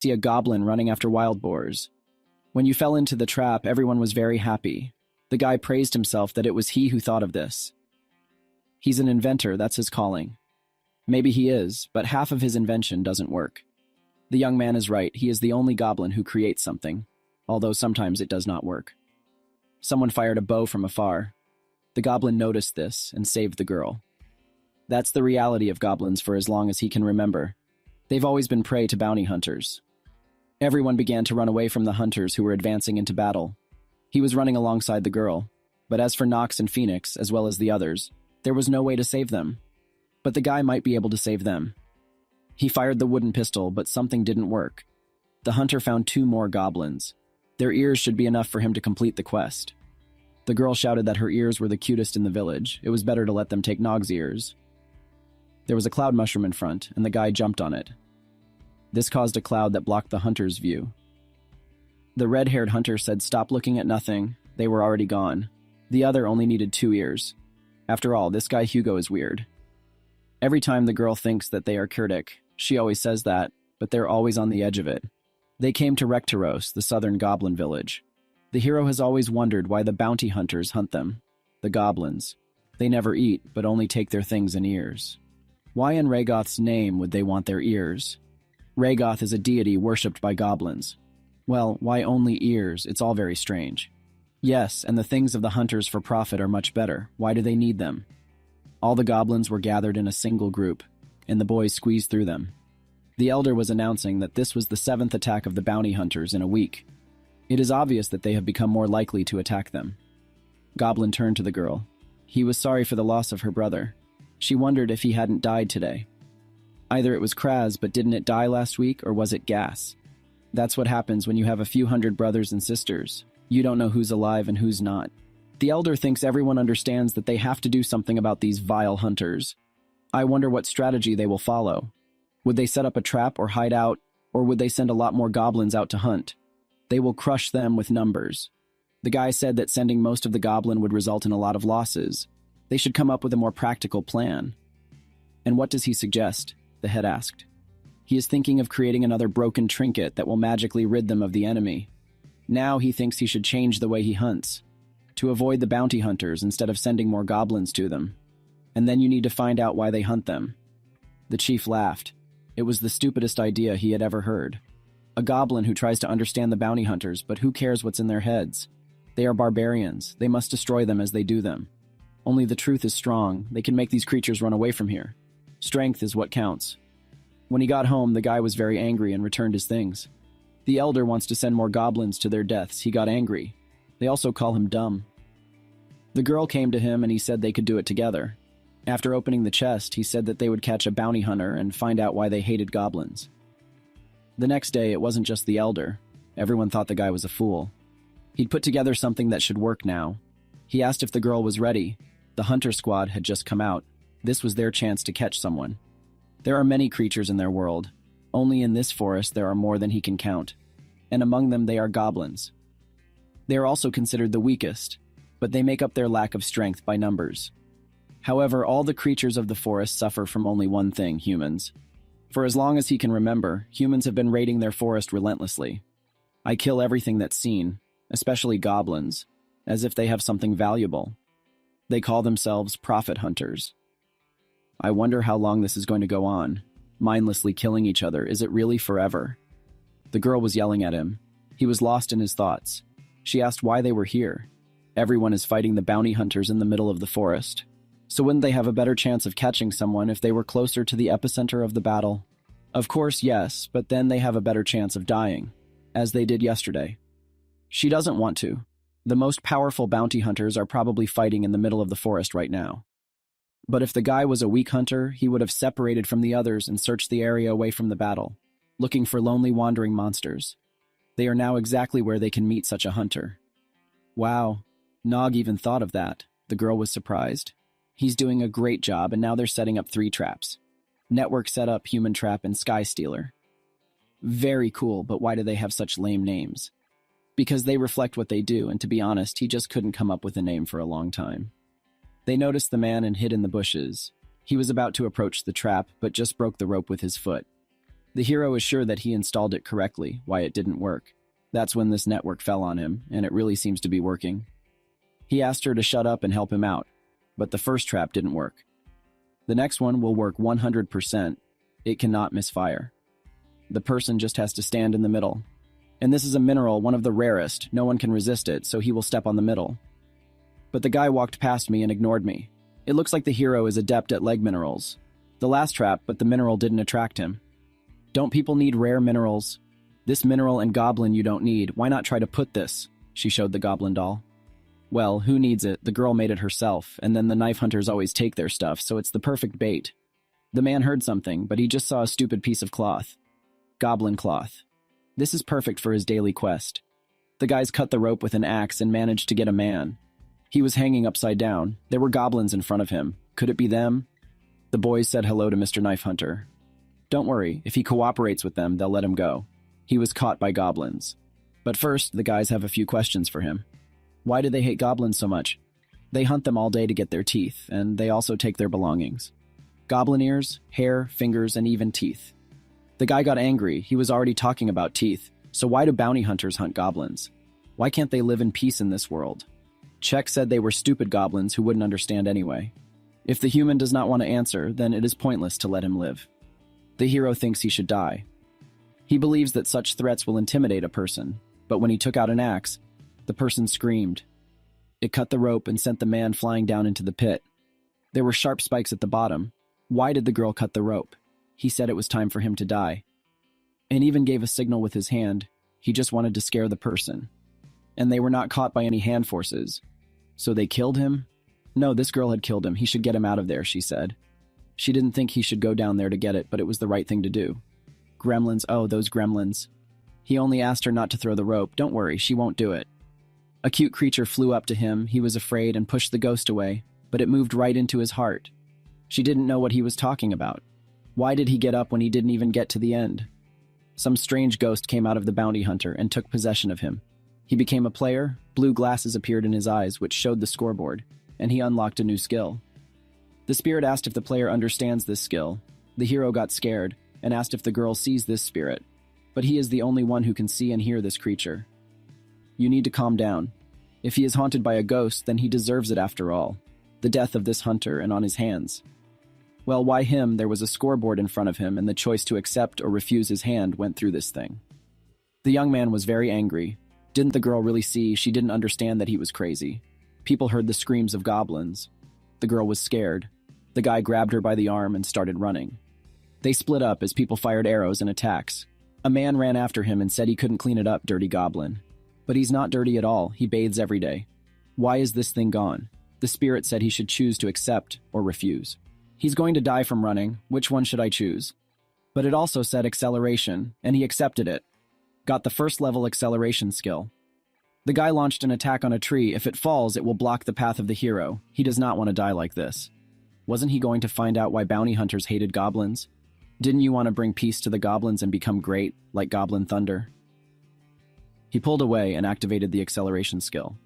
See a goblin running after wild boars. When you fell into the trap, everyone was very happy. The guy praised himself that it was he who thought of this. He's an inventor, that's his calling. Maybe he is, but half of his invention doesn't work. The young man is right, he is the only goblin who creates something, although sometimes it does not work. Someone fired a bow from afar. The goblin noticed this and saved the girl. That's the reality of goblins for as long as he can remember. They've always been prey to bounty hunters. Everyone began to run away from the hunters who were advancing into battle. He was running alongside the girl, but as for Nox and Phoenix, as well as the others, there was no way to save them. But the guy might be able to save them. He fired the wooden pistol, but something didn't work. The hunter found 2 more goblins. Their ears should be enough for him to complete the quest. The girl shouted that her ears were the cutest in the village. It was better to let them take Nog's ears. There was a cloud mushroom in front, and the guy jumped on it. This caused a cloud that blocked the hunter's view. The red-haired hunter said, "Stop looking at nothing." They were already gone. The other only needed 2 ears. After all, this guy Hugo is weird. Every time the girl thinks that they are Kurdic, she always says that, but they're always on the edge of it. They came to Rektoros, the southern goblin village. The hero has always wondered why the bounty hunters hunt them, the goblins. They never eat, but only take their things and ears. Why in Rhaegoth's name would they want their ears? Rhaegoth is a deity worshipped by goblins. Well, why only ears? It's all very strange. Yes, and the things of the hunters for profit are much better. Why do they need them? All the goblins were gathered in a single group, and the boys squeezed through them. The elder was announcing that this was the 7th attack of the bounty hunters in a week. It is obvious that they have become more likely to attack them. Goblin turned to the girl. He was sorry for the loss of her brother. She wondered if he hadn't died today. Either it was Kraz, but didn't it die last week, or was it gas? That's what happens when you have a few hundred brothers and sisters. You don't know who's alive and who's not. The elder thinks everyone understands that they have to do something about these vile hunters. I wonder what strategy they will follow. Would they set up a trap or hide out, or would they send a lot more goblins out to hunt? They will crush them with numbers. The guy said that sending most of the goblin would result in a lot of losses. They should come up with a more practical plan. And what does he suggest? The head asked. He is thinking of creating another broken trinket that will magically rid them of the enemy. Now he thinks he should change the way he hunts, to avoid the bounty hunters instead of sending more goblins to them. And then you need to find out why they hunt them. The chief laughed. It was the stupidest idea he had ever heard. A goblin who tries to understand the bounty hunters, but who cares what's in their heads? They are barbarians. They must destroy them as they do them. Only the truth is strong. They can make these creatures run away from here. Strength is what counts. When he got home, the guy was very angry and returned his things. The elder wants to send more goblins to their deaths. He got angry. They also call him dumb. The girl came to him and he said they could do it together. After opening the chest, he said that they would catch a bounty hunter and find out why they hated goblins. The next day, it wasn't just the elder. Everyone thought the guy was a fool. He'd put together something that should work now. He asked if the girl was ready. The hunter squad had just come out. This was their chance to catch someone. There are many creatures in their world. Only in this forest there are more than he can count. And among them they are goblins. They are also considered the weakest, but they make up their lack of strength by numbers. However, all the creatures of the forest suffer from only one thing, humans. For as long as he can remember, humans have been raiding their forest relentlessly. I kill everything that's seen, especially goblins, as if they have something valuable. They call themselves profit hunters. I wonder how long this is going to go on, mindlessly killing each other. Is it really forever? The girl was yelling at him. He was lost in his thoughts. She asked why they were here. Everyone is fighting the bounty hunters in the middle of the forest. So wouldn't they have a better chance of catching someone if they were closer to the epicenter of the battle? Of course, yes, but then they have a better chance of dying, as they did yesterday. She doesn't want to. The most powerful bounty hunters are probably fighting in the middle of the forest right now. But if the guy was a weak hunter, he would have separated from the others and searched the area away from the battle, looking for lonely wandering monsters. They are now exactly where they can meet such a hunter. Wow, Nog even thought of that. The girl was surprised. He's doing a great job, and now they're setting up 3 traps. Network Setup, Human Trap, and Sky Stealer. Very cool, but why do they have such lame names? Because they reflect what they do, and to be honest, he just couldn't come up with a name for a long time. They noticed the man and hid in the bushes. He was about to approach the trap, but just broke the rope with his foot. The hero is sure that he installed it correctly, why it didn't work. That's when this network fell on him, and it really seems to be working. He asked her to shut up and help him out, but the first trap didn't work. The next one will work 100%. It cannot misfire. The person just has to stand in the middle. And this is a mineral, one of the rarest. No one can resist it, so he will step on the middle. But the guy walked past me and ignored me. It looks like the hero is adept at leg minerals. The last trap, but the mineral didn't attract him. Don't people need rare minerals? This mineral and goblin you don't need. Why not try to put this? She showed the goblin doll. Well, who needs it? The girl made it herself, and then the knife hunters always take their stuff, so it's the perfect bait. The man heard something, but he just saw a stupid piece of cloth. Goblin cloth. This is perfect for his daily quest. The guys cut the rope with an axe and managed to get a man. He was hanging upside down. There were goblins in front of him. Could it be them? The boys said hello to Mr. Knife Hunter. Don't worry, if he cooperates with them, they'll let him go. He was caught by goblins. But first, the guys have a few questions for him. Why do they hate goblins so much? They hunt them all day to get their teeth, and they also take their belongings. Goblin ears, hair, fingers, and even teeth. The guy got angry. He was already talking about teeth. So why do bounty hunters hunt goblins? Why can't they live in peace in this world? Czech said they were stupid goblins who wouldn't understand anyway. If the human does not want to answer, then it is pointless to let him live. The hero thinks he should die. He believes that such threats will intimidate a person, but when he took out an axe, the person screamed. It cut the rope and sent the man flying down into the pit. There were sharp spikes at the bottom. Why did the girl cut the rope? He said it was time for him to die. And even gave a signal with his hand. He just wanted to scare the person. And they were not caught by any hand forces. So they killed him? No, this girl had killed him. He should get him out of there, she said. She didn't think he should go down there to get it, but it was the right thing to do. Gremlins, oh, those gremlins. He only asked her not to throw the rope. Don't worry, she won't do it. A cute creature flew up to him. He was afraid and pushed the ghost away, but it moved right into his heart. She didn't know what he was talking about. Why did he get up when he didn't even get to the end? Some strange ghost came out of the bounty hunter and took possession of him. He became a player, blue glasses appeared in his eyes which showed the scoreboard, and he unlocked a new skill. The spirit asked if the player understands this skill. The hero got scared and asked if the girl sees this spirit, but he is the only one who can see and hear this creature. You need to calm down. If he is haunted by a ghost, then he deserves it after all. The death of this hunter and on his hands. Well, why him? There was a scoreboard in front of him, and the choice to accept or refuse his hand went through this thing. The young man was very angry. Didn't the girl really see? She didn't understand that he was crazy. People heard the screams of goblins. The girl was scared. The guy grabbed her by the arm and started running. They split up as people fired arrows and attacks. A man ran after him and said he couldn't clean it up, dirty goblin. But he's not dirty at all. He bathes every day. Why is this thing gone? The spirit said he should choose to accept or refuse. He's going to die from running. Which one should I choose? But it also said acceleration, and he accepted it. Got the first level acceleration skill. The guy launched an attack on a tree. If it falls, it will block the path of the hero. He does not want to die like this. Wasn't he going to find out why bounty hunters hated goblins? Didn't you want to bring peace to the goblins and become great, like Goblin Thunder? He pulled away and activated the acceleration skill.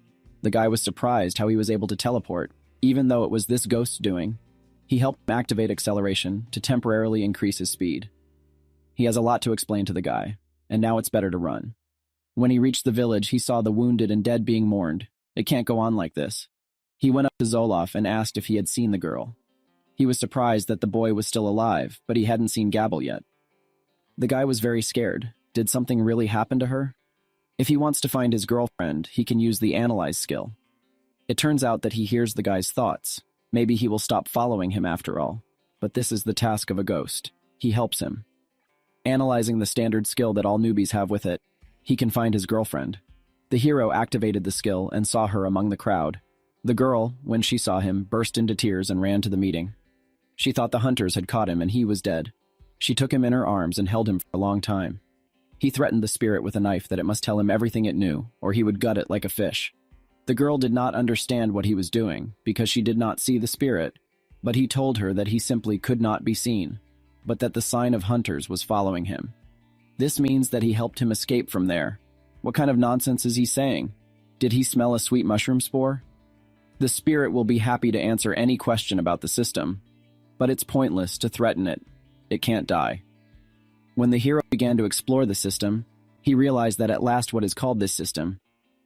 The guy was surprised how he was able to teleport, even though it was this ghost's doing. He helped him activate acceleration to temporarily increase his speed. He has a lot to explain to the guy, and now it's better to run. When he reached the village, he saw the wounded and dead being mourned. It can't go on like this. He went up to Zoloff and asked if he had seen the girl. He was surprised that the boy was still alive, but he hadn't seen Gabble yet. The guy was very scared. Did something really happen to her? If he wants to find his girlfriend, he can use the Analyze skill. It turns out that he hears the guy's thoughts. Maybe he will stop following him after all. But this is the task of a ghost. He helps him. Analyzing the standard skill that all newbies have with it, he can find his girlfriend. The hero activated the skill and saw her among the crowd. The girl, when she saw him, burst into tears and ran to the meeting. She thought the hunters had caught him and he was dead. She took him in her arms and held him for a long time. He threatened the spirit with a knife that it must tell him everything it knew, or he would gut it like a fish. The girl did not understand what he was doing, because she did not see the spirit, but he told her that he simply could not be seen, but that the sign of hunters was following him. This means that he helped him escape from there. What kind of nonsense is he saying? Did he smell a sweet mushroom spore? The spirit will be happy to answer any question about the system, but it's pointless to threaten it. It can't die. When the hero began to explore the system, he realized that at last what is called this system,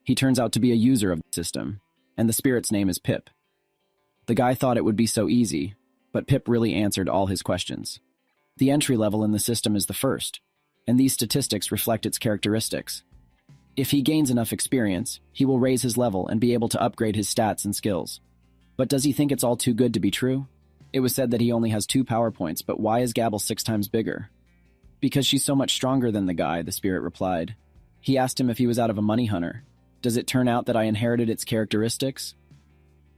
he turns out to be a user of the system, and the spirit's name is Pip. The guy thought it would be so easy, but Pip really answered all his questions. The entry level in the system is the first, and these statistics reflect its characteristics. If he gains enough experience, he will raise his level and be able to upgrade his stats and skills. But does he think it's all too good to be true? It was said that he only has 2 power points, but why is Gabble 6 times bigger? Because she's so much stronger than the guy, the spirit replied. He asked him if he was out of a money hunter. Does it turn out that I inherited its characteristics?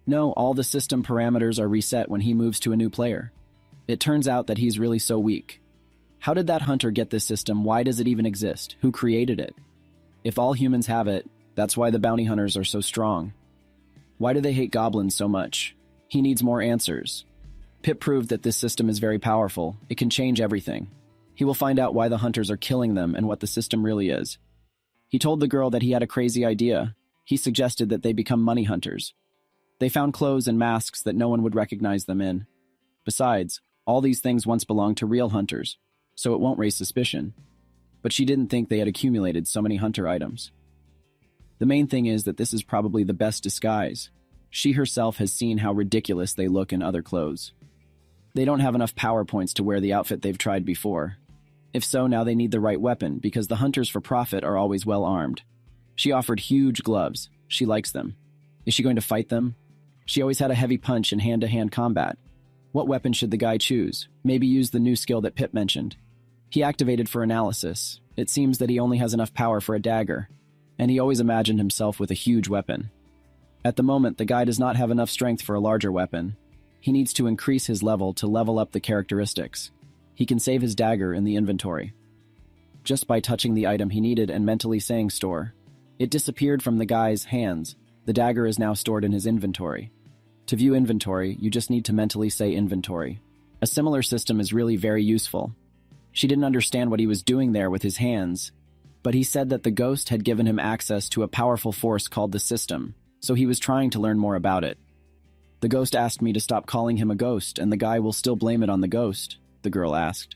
No, all the system parameters are reset when he moves to a new player. It turns out that he's really so weak. How did that hunter get this system? Why does it even exist? Who created it? If all humans have it, that's why the bounty hunters are so strong. Why do they hate goblins so much? He needs more answers. Pip proved that this system is very powerful. It can change everything. He will find out why the hunters are killing them and what the system really is. He told the girl that he had a crazy idea. He suggested that they become money hunters. They found clothes and masks that no one would recognize them in. Besides, all these things once belonged to real hunters, so it won't raise suspicion. But she didn't think they had accumulated so many hunter items. The main thing is that this is probably the best disguise. She herself has seen how ridiculous they look in other clothes. They don't have enough power points to wear the outfit they've tried before. If so, now they need the right weapon, because the hunters for profit are always well armed. She offered huge gloves. She likes them. Is she going to fight them? She always had a heavy punch in hand-to-hand combat. What weapon should the guy choose? Maybe use the new skill that Pip mentioned. He activated for analysis. It seems that he only has enough power for a dagger, and he always imagined himself with a huge weapon. At the moment, the guy does not have enough strength for a larger weapon. He needs to increase his level to level up the characteristics. He can save his dagger in the inventory. Just by touching the item he needed and mentally saying store. It disappeared from the guy's hands. The dagger is now stored in his inventory. To view inventory, you just need to mentally say inventory. A similar system is really very useful. She didn't understand what he was doing there with his hands, but he said that the ghost had given him access to a powerful force called the system, so he was trying to learn more about it. The ghost asked me to stop calling him a ghost, and the guy will still blame it on the ghost, the girl asked.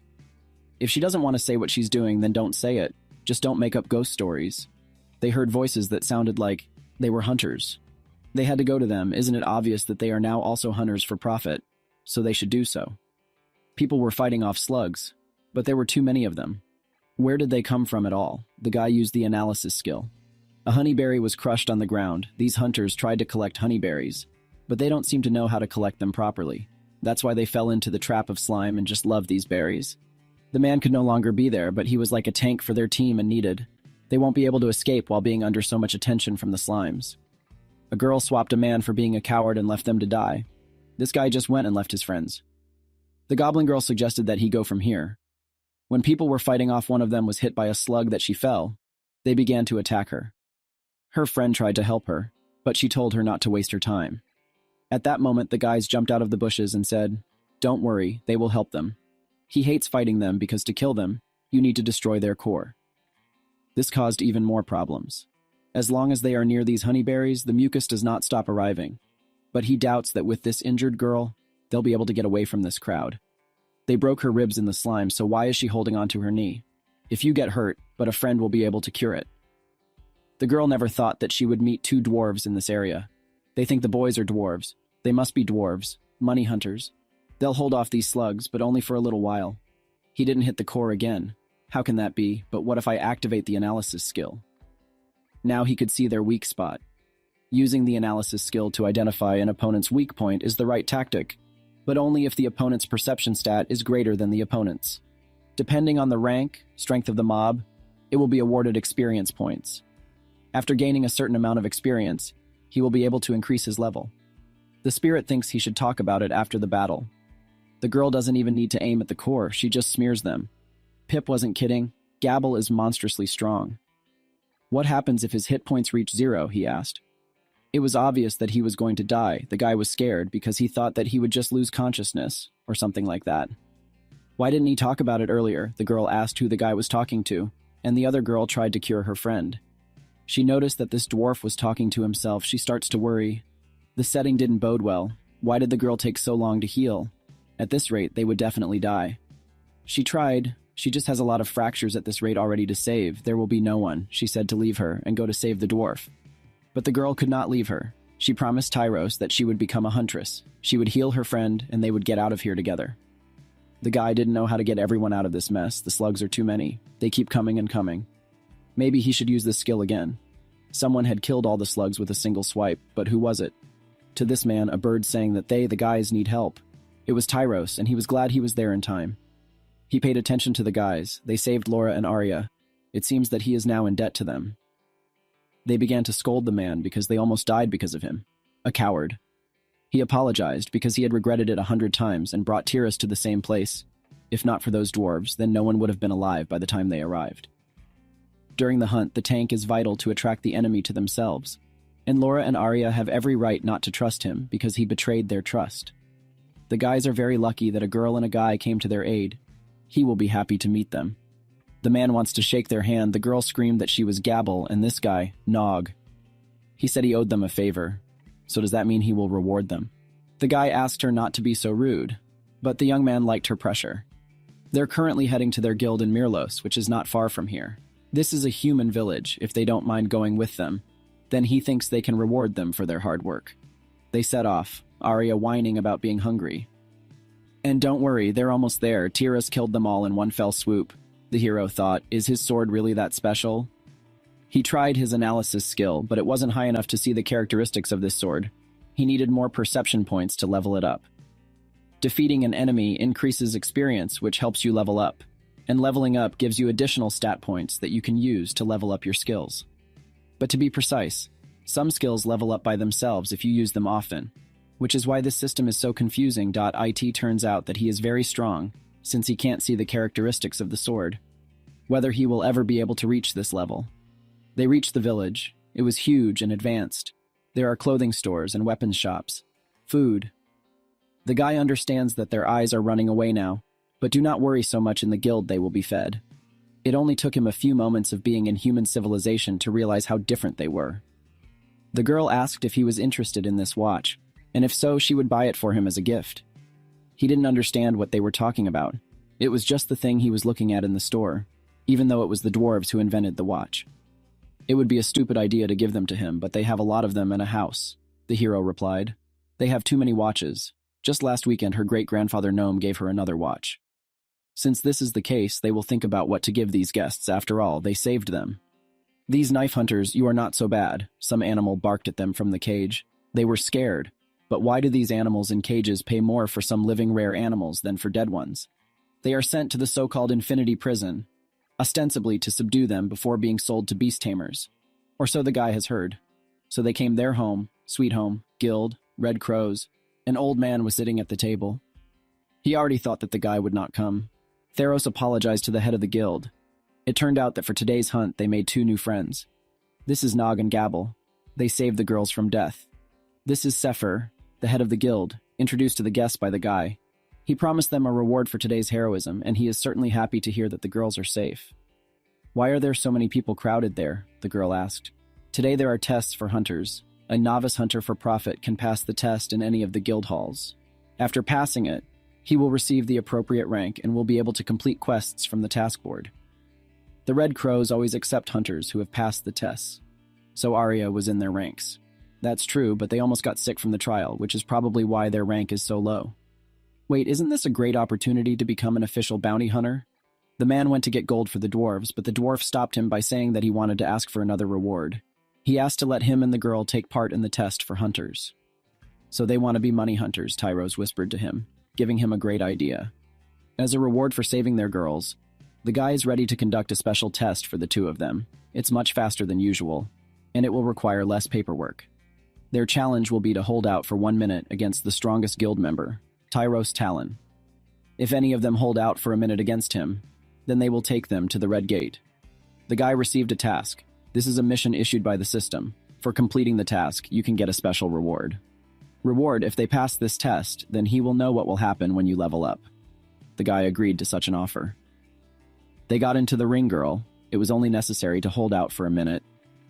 If she doesn't want to say what she's doing, then don't say it. Just don't make up ghost stories. They heard voices that sounded like they were hunters. They had to go to them. Isn't it obvious that they are now also hunters for profit? So they should do so. People were fighting off slugs, but there were too many of them. Where did they come from at all? The guy used the analysis skill. A honeyberry was crushed on the ground. These hunters tried to collect honeyberries, but they don't seem to know how to collect them properly. That's why they fell into the trap of slime and just loved these berries. The man could no longer be there, but he was like a tank for their team and needed. They won't be able to escape while being under so much attention from the slimes. A girl swapped a man for being a coward and left them to die. This guy just went and left his friends. The goblin girl suggested that he go from here. When people were fighting off, one of them was hit by a slug that she fell. They began to attack her. Her friend tried to help her, but she told her not to waste her time. At that moment, the guys jumped out of the bushes and said, "Don't worry, they will help them." He hates fighting them because to kill them, you need to destroy their core. This caused even more problems. As long as they are near these honeyberries, the mucus does not stop arriving. But he doubts that with this injured girl, they'll be able to get away from this crowd. They broke her ribs in the slime, so why is she holding onto her knee? If you get hurt, but a friend will be able to cure it. The girl never thought that she would meet 2 dwarves in this area. They think the boys are dwarves. They must be dwarves, money hunters. They'll hold off these slugs, but only for a little while. He didn't hit the core again. How can that be? But what if I activate the analysis skill? Now he could see their weak spot. Using the analysis skill to identify an opponent's weak point is the right tactic, but only if the opponent's perception stat is greater than the opponent's. Depending on the rank, strength of the mob, it will be awarded experience points. After gaining a certain amount of experience, he will be able to increase his level. The spirit thinks he should talk about it after the battle. The girl doesn't even need to aim at the core, she just smears them. Pip wasn't kidding. Gabble is monstrously strong. What happens if his hit points reach 0, he asked. It was obvious that he was going to die. The guy was scared because he thought that he would just lose consciousness, or something like that. Why didn't he talk about it earlier? The girl asked who the guy was talking to, and the other girl tried to cure her friend. She noticed that this dwarf was talking to himself. She starts to worry. The setting didn't bode well. Why did the girl take so long to heal? At this rate, they would definitely die. She tried, She just has a lot of fractures at this rate already to save. There will be no one, she said to leave her and go to save the dwarf. But the girl could not leave her. She promised Tyros that she would become a huntress. She would heal her friend, and they would get out of here together. The guy didn't know how to get everyone out of this mess. The slugs are too many. They keep coming and coming. Maybe he should use this skill again. Someone had killed all the slugs with a single swipe, but who was it? To this man, a bird saying that the guys, need help. It was Tyros, and he was glad he was there in time. He paid attention to the guys. They saved Laura and Arya. It seems that he is now in debt to them. They began to scold the man because they almost died because of him. A coward. He apologized because he had regretted it 100 times and brought Tyrus to the same place. If not for those dwarves, then no one would have been alive by the time they arrived. During the hunt, the tank is vital to attract the enemy to themselves, and Laura and Arya have every right not to trust him because he betrayed their trust. The guys are very lucky that a girl and a guy came to their aid. He will be happy to meet them. The man wants to shake their hand. The girl screamed that she was Gabble, and this guy, Nog. He said he owed them a favor. So does that mean he will reward them? The guy asked her not to be so rude, but the young man liked her pressure. They're currently heading to their guild in Mirlos, which is not far from here. This is a human village, if they don't mind going with them. Then he thinks they can reward them for their hard work. They set off, Arya whining about being hungry. And don't worry, they're almost there. Tyrus killed them all in one fell swoop. The hero thought, is his sword really that special? He tried his analysis skill, but it wasn't high enough to see the characteristics of this sword. He needed more perception points to level it up. Defeating an enemy increases experience, which helps you level up. And leveling up gives you additional stat points that you can use to level up your skills. But to be precise, some skills level up by themselves if you use them often, which is why this system is so confusing. It turns out that he is very strong, since he can't see the characteristics of the sword, whether he will ever be able to reach this level. They reached the village. It was huge and advanced. There are clothing stores and weapons shops. Food. The guy understands that their eyes are running away now, but do not worry so much, in the guild they will be fed. It only took him a few moments of being in human civilization to realize how different they were. The girl asked if he was interested in this watch, and if so, she would buy it for him as a gift. He didn't understand what they were talking about. It was just the thing he was looking at in the store, even though it was the dwarves who invented the watch. It would be a stupid idea to give them to him, but they have a lot of them in a house, the hero replied. They have too many watches. Just last weekend, her great-grandfather Gnome gave her another watch. Since this is the case, they will think about what to give these guests. After all, they saved them. These knife hunters, you are not so bad. Some animal barked at them from the cage. They were scared. But why do these animals in cages pay more for some living rare animals than for dead ones? They are sent to the so-called Infinity Prison, ostensibly to subdue them before being sold to beast tamers. Or so the guy has heard. So they came their home, sweet home, guild, red crows. An old man was sitting at the table. He already thought that the guy would not come. Theros apologized to the head of the guild. It turned out that for today's hunt, they made 2 new friends. This is Nog and Gabble. They saved the girls from death. This is Sefer, the head of the guild, introduced to the guests by the guy. He promised them a reward for today's heroism, and he is certainly happy to hear that the girls are safe. Why are there so many people crowded there? The girl asked. Today there are tests for hunters. A novice hunter for profit can pass the test in any of the guild halls. After passing it, he will receive the appropriate rank and will be able to complete quests from the task board. The Red Crows always accept hunters who have passed the tests, so Arya was in their ranks. That's true, but they almost got sick from the trial, which is probably why their rank is so low. Wait, isn't this a great opportunity to become an official bounty hunter? The man went to get gold for the dwarves, but the dwarf stopped him by saying that he wanted to ask for another reward. He asked to let him and the girl take part in the test for hunters. So they want to be money hunters, Tyros whispered to him, giving him a great idea. As a reward for saving their girls, the guy is ready to conduct a special test for the 2 of them. It's much faster than usual, and it will require less paperwork. Their challenge will be to hold out for 1 minute against the strongest guild member, Tyros Talon. If any of them hold out for a minute against him, then they will take them to the Red Gate. The guy received a task. This is a mission issued by the system. For completing the task, you can get a special reward. Reward, if they pass this test, then he will know what will happen when you level up. The guy agreed to such an offer. They got into the ring, girl. It was only necessary to hold out for a minute.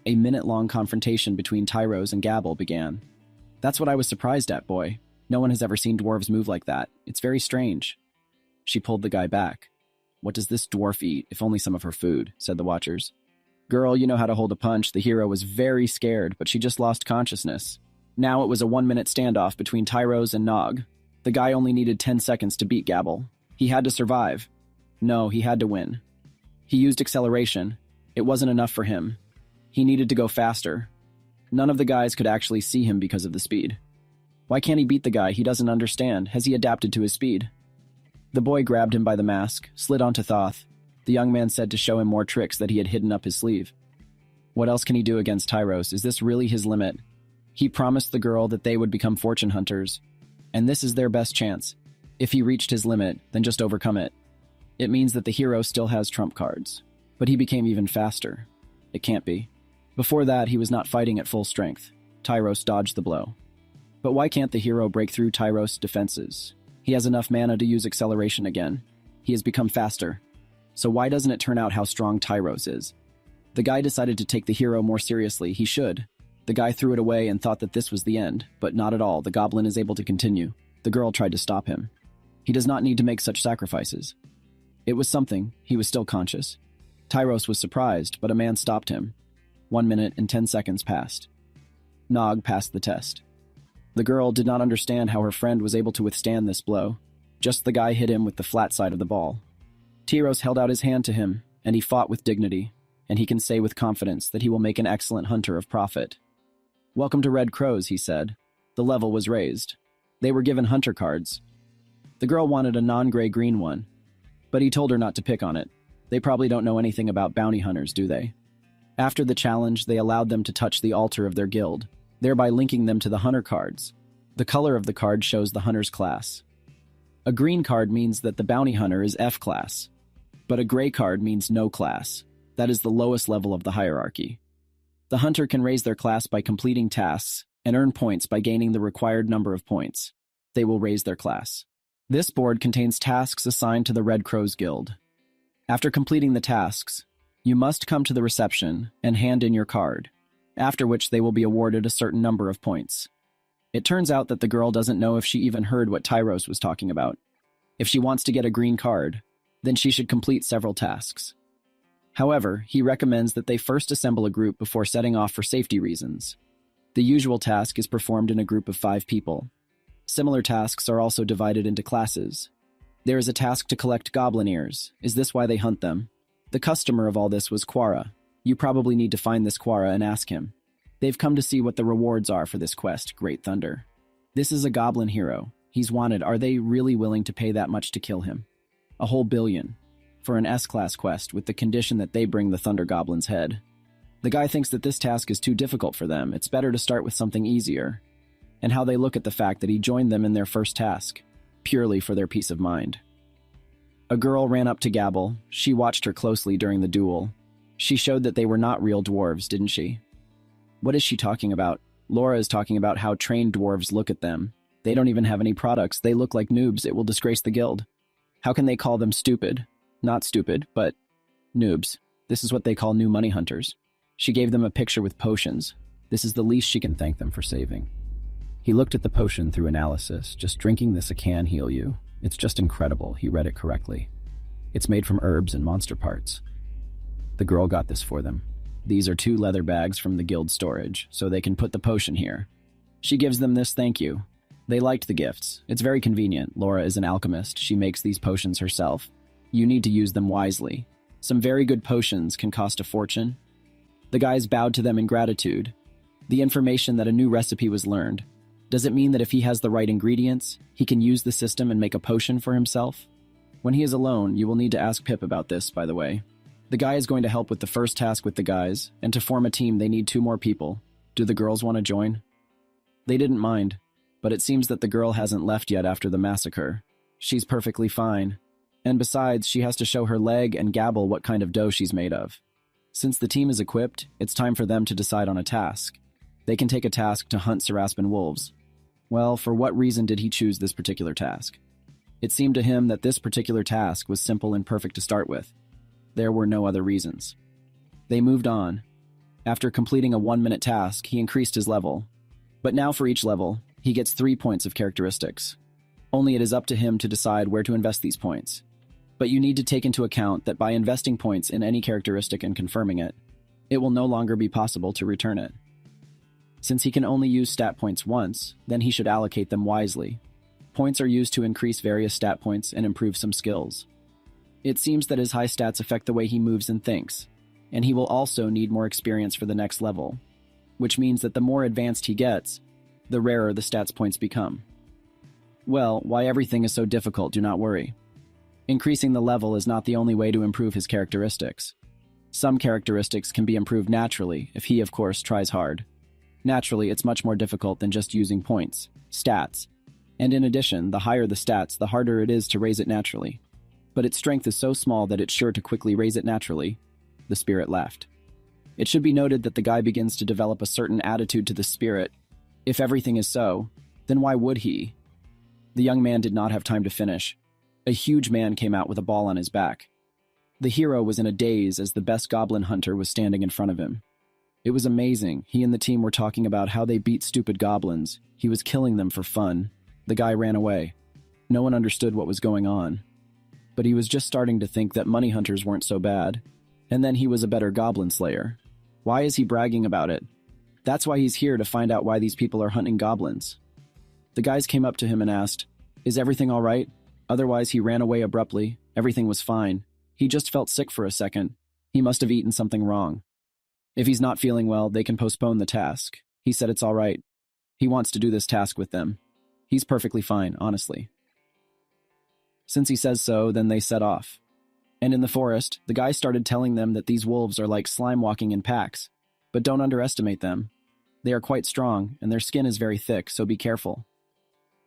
A minute-long confrontation between Tyros and Gabble began. That's what I was surprised at, boy. No one has ever seen dwarves move like that. It's very strange. She pulled the guy back. What does this dwarf eat? If only some of her food, said the watchers. Girl, you know how to hold a punch. The hero was very scared, but she just lost consciousness. Now it was a 1-minute standoff between Tyros and Nog. The guy only needed 10 seconds to beat Gabble. He had to survive. No, he had to win. He used acceleration. It wasn't enough for him. He needed to go faster. None of the guys could actually see him because of the speed. Why can't he beat the guy? He doesn't understand. Has he adapted to his speed? The boy grabbed him by the mask, slid onto Thoth. The young man said to show him more tricks that he had hidden up his sleeve. What else can he do against Tyros? Is this really his limit? He promised the girl that they would become fortune hunters, and this is their best chance. If he reached his limit, then just overcome it. It means that the hero still has trump cards, but he became even faster. It can't be. Before that, he was not fighting at full strength. Tyros dodged the blow. But why can't the hero break through Tyros' defenses? He has enough mana to use acceleration again. He has become faster. So why doesn't it turn out how strong Tyros is? The guy decided to take the hero more seriously. He should. The guy threw it away and thought that this was the end, but not at all. The goblin is able to continue. The girl tried to stop him. He does not need to make such sacrifices. It was something. He was still conscious. Tyros was surprised, but a man stopped him. 1 minute and 10 seconds passed. Nog passed the test. The girl did not understand how her friend was able to withstand this blow. Just the guy hit him with the flat side of the ball. Tyros held out his hand to him, and he fought with dignity, and he can say with confidence that he will make an excellent hunter of profit. Welcome to Red Crows, he said. The level was raised. They were given hunter cards. The girl wanted a non-gray green one, but he told her not to pick on it. They probably don't know anything about bounty hunters, do they? After the challenge, they allowed them to touch the altar of their guild, thereby linking them to the hunter cards. The color of the card shows the hunter's class. A green card means that the bounty hunter is F class, but a gray card means no class. That is the lowest level of the hierarchy. The hunter can raise their class by completing tasks and earn points by gaining the required number of points. They will raise their class. This board contains tasks assigned to the Red Crows Guild. After completing the tasks, you must come to the reception and hand in your card, after which they will be awarded a certain number of points. It turns out that the girl doesn't know if she even heard what Tyros was talking about. If she wants to get a green card, then she should complete several tasks. However, he recommends that they first assemble a group before setting off for safety reasons. The usual task is performed in a group of 5 people. Similar tasks are also divided into classes. There is a task to collect goblin ears. Is this why they hunt them? The customer of all this was Quara. You probably need to find this Quara and ask him. They've come to see what the rewards are for this quest, Great Thunder. This is a goblin hero. He's wanted. Are they really willing to pay that much to kill him? A whole billion. For an S-class quest with the condition that they bring the Thunder Goblin's head. The guy thinks that this task is too difficult for them. It's better to start with something easier. And how they look at the fact that he joined them in their first task, purely for their peace of mind. A girl ran up to Gabble. She watched her closely during the duel. She showed that they were not real dwarves, didn't she? What is she talking about? Laura is talking about how trained dwarves look at them. They don't even have any products. They look like noobs. It will disgrace the guild. How can they call them stupid? Not stupid, but noobs. This is what they call new money hunters. She gave them a picture with potions. This is the least she can thank them for saving. He looked at the potion through analysis. Just drinking this can heal you. It's just incredible. He read it correctly. It's made from herbs and monster parts. The girl got this for them. These are 2 leather bags from the guild storage, so they can put the potion here. She gives them this thank you. They liked the gifts. It's very convenient. Laura is an alchemist. She makes these potions herself. You need to use them wisely. Some very good potions can cost a fortune. The guys bowed to them in gratitude. The information that a new recipe was learned. Does it mean that if he has the right ingredients, he can use the system and make a potion for himself? When he is alone, you will need to ask Pip about this, by the way. The guy is going to help with the first task with the guys, and to form a team they need 2 more people. Do the girls want to join? They didn't mind, but it seems that the girl hasn't left yet after the massacre. She's perfectly fine. And besides, she has to show her leg and Gabble what kind of dough she's made of. Since the team is equipped, it's time for them to decide on a task. They can take a task to hunt Seraspin wolves. Well, for what reason did he choose this particular task? It seemed to him that this particular task was simple and perfect to start with. There were no other reasons. They moved on. After completing a 1-minute task, he increased his level. But now for each level, he gets 3 points of characteristics. Only it is up to him to decide where to invest these points. But you need to take into account that by investing points in any characteristic and confirming it, it will no longer be possible to return it. Since he can only use stat points once, then he should allocate them wisely. Points are used to increase various stat points and improve some skills. It seems that his high stats affect the way he moves and thinks, and he will also need more experience for the next level, which means that the more advanced he gets, the rarer the stats points become. Well, why everything is so difficult, do not worry. Increasing the level is not the only way to improve his characteristics. Some characteristics can be improved naturally if he, of course, tries hard. Naturally, it's much more difficult than just using points, stats, and in addition, the higher the stats, the harder it is to raise it naturally. But its strength is so small that it's sure to quickly raise it naturally. The spirit laughed. It should be noted that the guy begins to develop a certain attitude to the spirit. If everything is so, then why would he? The young man did not have time to finish. A huge man came out with a ball on his back. The hero was in a daze as the best goblin hunter was standing in front of him. It was amazing. He and the team were talking about how they beat stupid goblins. He was killing them for fun. The guy ran away. No one understood what was going on. But he was just starting to think that money hunters weren't so bad. And then he was a better goblin slayer. Why is he bragging about it? That's why he's here, to find out why these people are hunting goblins. The guys came up to him and asked, "Is everything all right?" Otherwise, he ran away abruptly. Everything was fine. He just felt sick for a second. He must have eaten something wrong. If he's not feeling well, they can postpone the task. He said it's all right. He wants to do this task with them. He's perfectly fine, honestly. Since he says so, then they set off. And in the forest, the guy started telling them that these wolves are like slime walking in packs. But don't underestimate them. They are quite strong, and their skin is very thick, so be careful.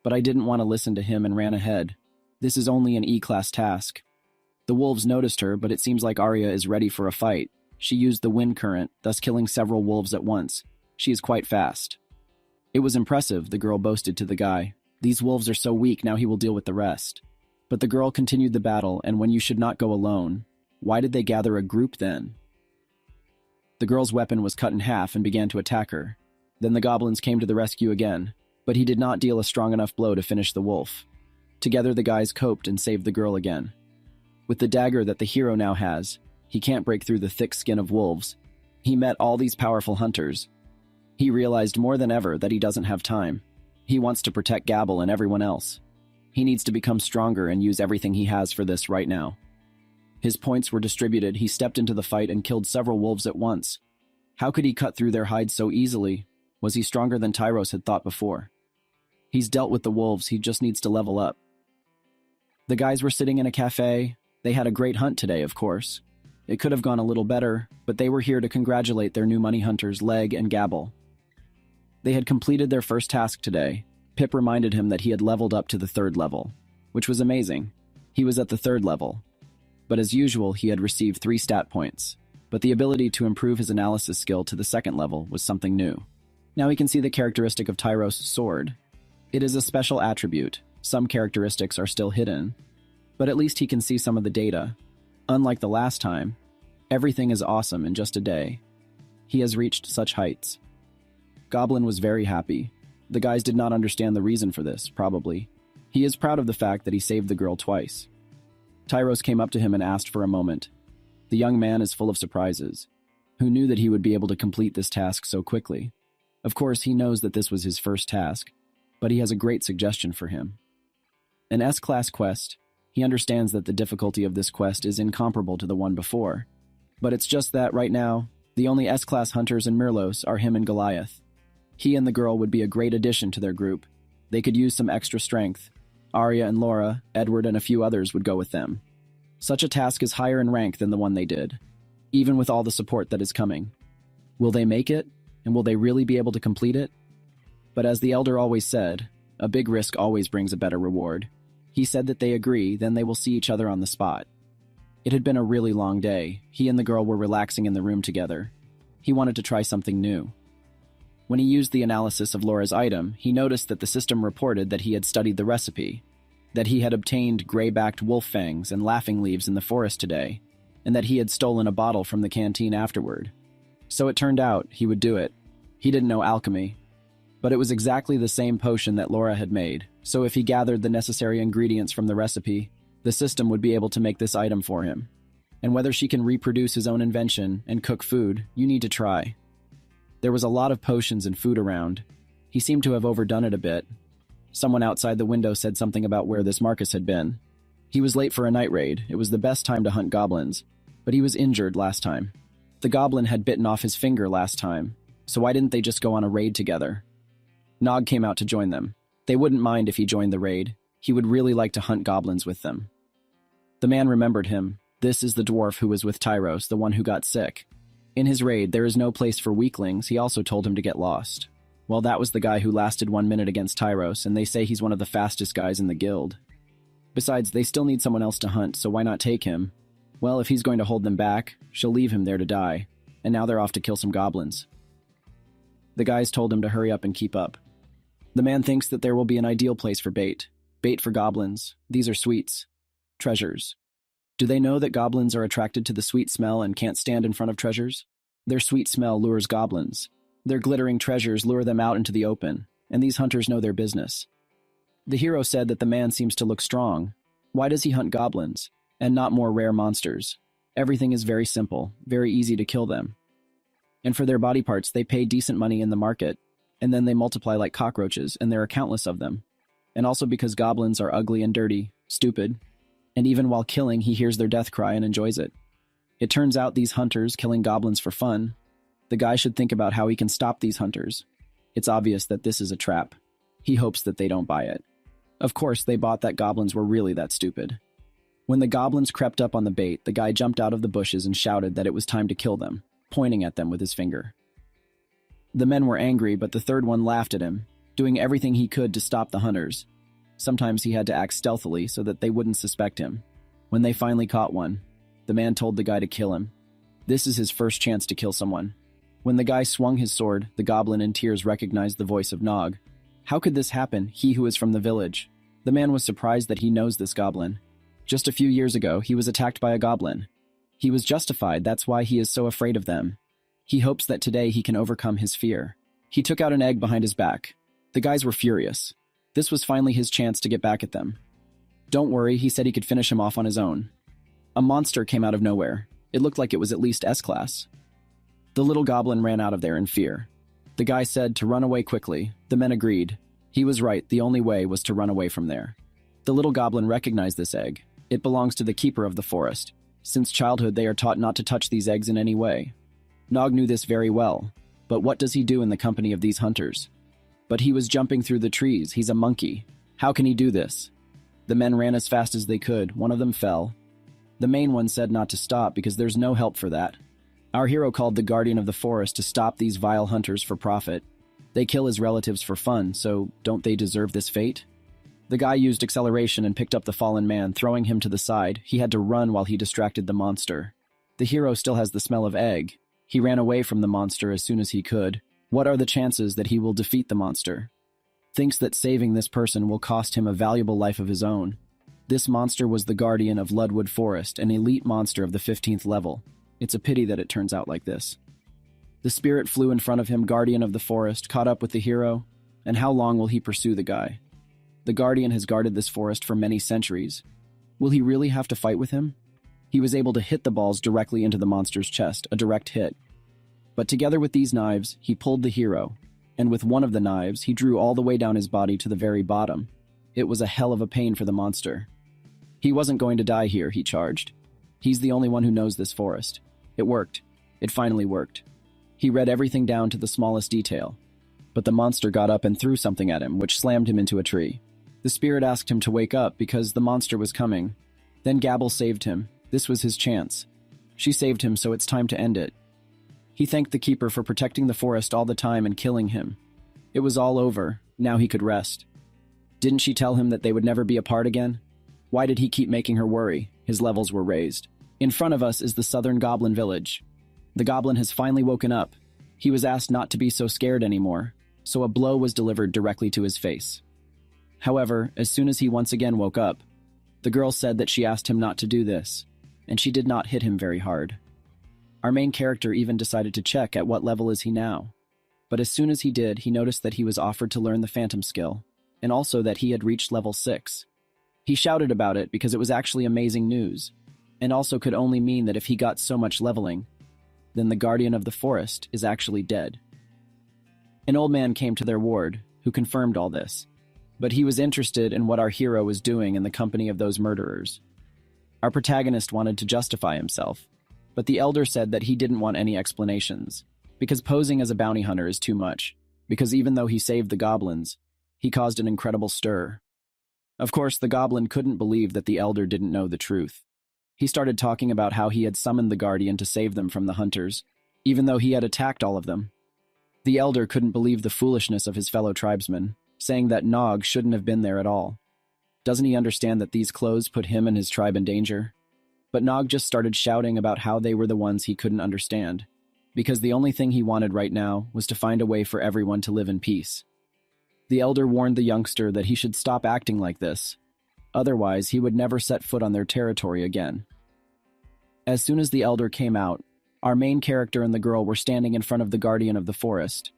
But I didn't want to listen to him and ran ahead. This is only an E-class task. The wolves noticed her, but it seems like Arya is ready for a fight. She used the wind current, thus killing several wolves at once. She is quite fast. It was impressive, the girl boasted to the guy. These wolves are so weak, now he will deal with the rest. But the girl continued the battle, and when you should not go alone, why did they gather a group then? The girl's weapon was cut in half and began to attack her. Then the goblins came to the rescue again, but he did not deal a strong enough blow to finish the wolf. Together the guys coped and saved the girl again. With the dagger that the hero now has, he can't break through the thick skin of wolves. He met all these powerful hunters. He realized more than ever that he doesn't have time. He wants to protect Gabble and everyone else. He needs to become stronger and use everything he has for this right now. His points were distributed. He stepped into the fight and killed several wolves at once. How could he cut through their hides so easily? Was he stronger than Tyros had thought before? He's dealt with the wolves, he just needs to level up. The guys were sitting in a cafe. They had a great hunt today, of course. It could have gone a little better, but they were here to congratulate their new money hunters, Leg and Gabble. They had completed their first task today. Pip reminded him that he had leveled up to the 3rd level, which was amazing. He was at the 3rd level. But as usual, he had received 3 stat points. But the ability to improve his analysis skill to the 2nd level was something new. Now he can see the characteristic of Tyros' sword. It is a special attribute. Some characteristics are still hidden. But at least he can see some of the data. Unlike the last time, everything is awesome in just a day. He has reached such heights. Goblin was very happy. The guys did not understand the reason for this, probably. He is proud of the fact that he saved the girl twice. Tyros came up to him and asked for a moment. The young man is full of surprises. Who knew that he would be able to complete this task so quickly? Of course, he knows that this was his first task, but he has a great suggestion for him. An S-class quest. He understands that the difficulty of this quest is incomparable to the one before. But it's just that, right now, the only S-class hunters in Mirlos are him and Goliath. He and the girl would be a great addition to their group. They could use some extra strength. Arya and Laura, Edward and a few others would go with them. Such a task is higher in rank than the one they did, even with all the support that is coming. Will they make it? And will they really be able to complete it? But as the Elder always said, a big risk always brings a better reward. He said that they agree, then they will see each other on the spot. It had been a really long day. He and the girl were relaxing in the room together. He wanted to try something new. When he used the analysis of Laura's item, he noticed that the system reported that he had studied the recipe, that he had obtained gray-backed wolf fangs and laughing leaves in the forest today, and that he had stolen a bottle from the canteen afterward. So it turned out he would do it. He didn't know alchemy, but it was exactly the same potion that Laura had made, so if he gathered the necessary ingredients from the recipe, The system would be able to make this item for him. And whether she can reproduce his own invention and cook food, you need to try. There was a lot of potions and food around. He seemed to have overdone it a bit. Someone outside the window said something about where this Marcus had been. He was late for a night raid. It was the best time to hunt goblins, but he was injured last time. The goblin had bitten off his finger last time, so why didn't they just go on a raid together? Nog came out to join them. They wouldn't mind if he joined the raid. He would really like to hunt goblins with them. The man remembered him. This is the dwarf who was with Tyros, the one who got sick. In his raid, there is no place for weaklings. He also told him to get lost. Well, that was the guy who lasted 1 minute against Tyros, and they say he's one of the fastest guys in the guild. Besides, they still need someone else to hunt, so why not take him? Well, if he's going to hold them back, she'll leave him there to die, and now they're off to kill some goblins. The guys told him to hurry up and keep up. The man thinks that there will be an ideal place for bait. Bait for goblins. These are sweets. Treasures. Do they know that goblins are attracted to the sweet smell and can't stand in front of treasures? Their sweet smell lures goblins. Their glittering treasures lure them out into the open, and these hunters know their business. The hero said that the man seems to look strong. Why does he hunt goblins, and not more rare monsters? Everything is very simple, very easy to kill them. And for their body parts, they pay decent money in the market, and then they multiply like cockroaches, and there are countless of them. And also because goblins are ugly and dirty, stupid, and even while killing, he hears their death cry and enjoys it. It turns out these hunters killing goblins for fun. The guy should think about how he can stop these hunters. It's obvious that this is a trap. He hopes that they don't buy it. Of course, they bought that goblins were really that stupid. When the goblins crept up on the bait, the guy jumped out of the bushes and shouted that it was time to kill them, pointing at them with his finger. The men were angry, but the third one laughed at him, doing everything he could to stop the hunters. Sometimes he had to act stealthily so that they wouldn't suspect him. When they finally caught one, the man told the guy to kill him. This is his first chance to kill someone. When the guy swung his sword, the goblin in tears recognized the voice of Nog. How could this happen, he who is from the village? The man was surprised that he knows this goblin. Just a few years ago, he was attacked by a goblin. He was justified, that's why he is so afraid of them. He hopes that today he can overcome his fear. He took out an egg behind his back. The guys were furious. This was finally his chance to get back at them. Don't worry, he said he could finish him off on his own. A monster came out of nowhere. It looked like it was at least S-class. The little goblin ran out of there in fear. The guy said to run away quickly. The men agreed. He was right, the only way was to run away from there. The little goblin recognized this egg. It belongs to the keeper of the forest. Since childhood, they are taught not to touch these eggs in any way. Nog knew this very well, but what does he do in the company of these hunters? But he was jumping through the trees. He's a monkey. How can he do this? The men ran as fast as they could. One of them fell. The main one said not to stop because there's no help for that. Our hero called the guardian of the forest to stop these vile hunters for profit. They kill his relatives for fun, so don't they deserve this fate? The guy used acceleration and picked up the fallen man, throwing him to the side. He had to run while he distracted the monster. The hero still has the smell of egg. He ran away from the monster as soon as he could. What are the chances that he will defeat the monster? Thinks that saving this person will cost him a valuable life of his own. This monster was the guardian of Ludwood Forest, an elite monster of the 15th level. It's a pity that it turns out like this. The spirit flew in front of him, guardian of the forest, caught up with the hero. And how long will he pursue the guy? The guardian has guarded this forest for many centuries. Will he really have to fight with him? He was able to hit the balls directly into the monster's chest, a direct hit. But together with these knives, he pulled the hero, and with one of the knives, he drew all the way down his body to the very bottom. It was a hell of a pain for the monster. He wasn't going to die here, he charged. He's the only one who knows this forest. It worked. It finally worked. He read everything down to the smallest detail. But the monster got up and threw something at him, which slammed him into a tree. The spirit asked him to wake up because the monster was coming. Then Gabble saved him. This was his chance. She saved him, so it's time to end it. He thanked the keeper for protecting the forest all the time and killing him. It was all over. Now he could rest. Didn't she tell him that they would never be apart again? Why did he keep making her worry? His levels were raised. In front of us is the southern goblin village. The goblin has finally woken up. He was asked not to be so scared anymore, so a blow was delivered directly to his face. However, as soon as he once again woke up, the girl said that she asked him not to do this, and she did not hit him very hard. Our main character even decided to check at what level is he now. But as soon as he did, he noticed that he was offered to learn the phantom skill, and also that he had reached level 6. He shouted about it because it was actually amazing news, and also could only mean that if he got so much leveling, then the guardian of the forest is actually dead. An old man came to their ward, who confirmed all this, but he was interested in what our hero was doing in the company of those murderers. Our protagonist wanted to justify himself, but the elder said that he didn't want any explanations, because posing as a bounty hunter is too much, because even though he saved the goblins, he caused an incredible stir. Of course, the goblin couldn't believe that the elder didn't know the truth. He started talking about how he had summoned the guardian to save them from the hunters, even though he had attacked all of them. The elder couldn't believe the foolishness of his fellow tribesmen, saying that Nog shouldn't have been there at all. Doesn't he understand that these clothes put him and his tribe in danger? But Nog just started shouting about how they were the ones he couldn't understand, because the only thing he wanted right now was to find a way for everyone to live in peace. The elder warned the youngster that he should stop acting like this, otherwise he would never set foot on their territory again. As soon as the elder came out, our main character and the girl were standing in front of the guardian of the forest.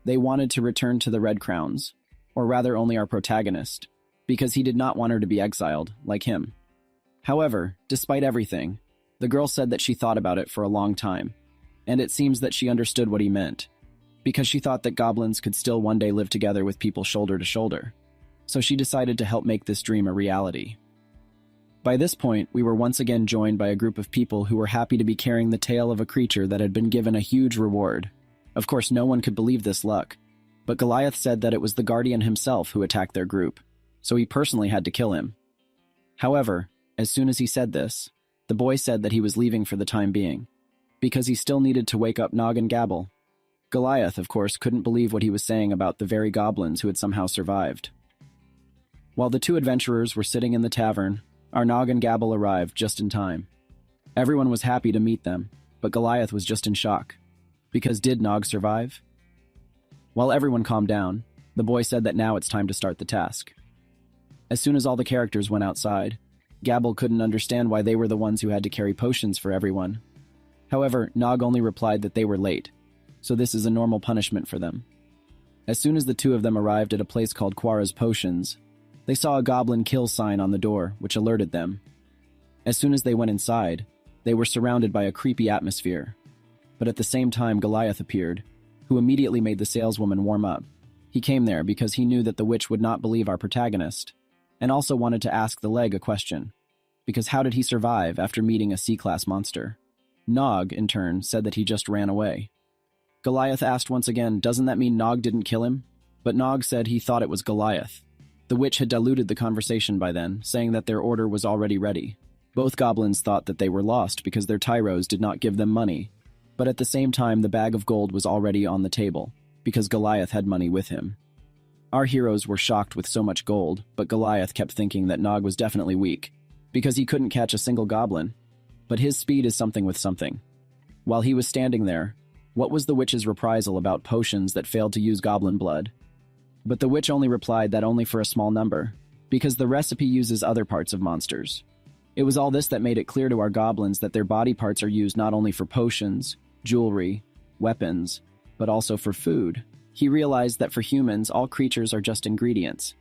They wanted to return to the Red Crowns, or rather only our protagonist, because he did not want her to be exiled, like him. However, despite everything, the girl said that she thought about it for a long time, and it seems that she understood what he meant, because she thought that goblins could still one day live together with people shoulder to shoulder. So she decided to help make this dream a reality. By this point, we were once again joined by a group of people who were happy to be carrying the tale of a creature that had been given a huge reward. Of course, no one could believe this luck, but Goliath said that it was the guardian himself who attacked their group, so he personally had to kill him. However, as soon as he said this, the boy said that he was leaving for the time being, because he still needed to wake up Nog and Gabble. Goliath, of course, couldn't believe what he was saying about the very goblins who had somehow survived. While the two adventurers were sitting in the tavern, our Nog and Gabble arrived just in time. Everyone was happy to meet them, but Goliath was just in shock. Because did Nog survive? While everyone calmed down, the boy said that now it's time to start the task. As soon as all the characters went outside, Gabble couldn't understand why they were the ones who had to carry potions for everyone. However, Nog only replied that they were late, so this is a normal punishment for them. As soon as the two of them arrived at a place called Quara's Potions, they saw a goblin kill sign on the door, which alerted them. As soon as they went inside, they were surrounded by a creepy atmosphere. But at the same time, Goliath appeared, who immediately made the saleswoman warm up. He came there because he knew that the witch would not believe our protagonist, and also wanted to ask the leg a question, because how did he survive after meeting a C-class monster? Nog, in turn, said that he just ran away. Goliath asked once again, doesn't that mean Nog didn't kill him? But Nog said he thought it was Goliath. The witch had diluted the conversation by then, saying that their order was already ready. Both goblins thought that they were lost because their tyros did not give them money, but at the same time the bag of gold was already on the table, because Goliath had money with him. Our heroes were shocked with so much gold, but Goliath kept thinking that Nog was definitely weak, because he couldn't catch a single goblin. But his speed is something with something. While he was standing there, what was the witch's reprisal about potions that failed to use goblin blood? But the witch only replied that only for a small number, because the recipe uses other parts of monsters. It was all this that made it clear to our goblins that their body parts are used not only for potions, jewelry, weapons, but also for food. He realized that for humans, all creatures are just ingredients.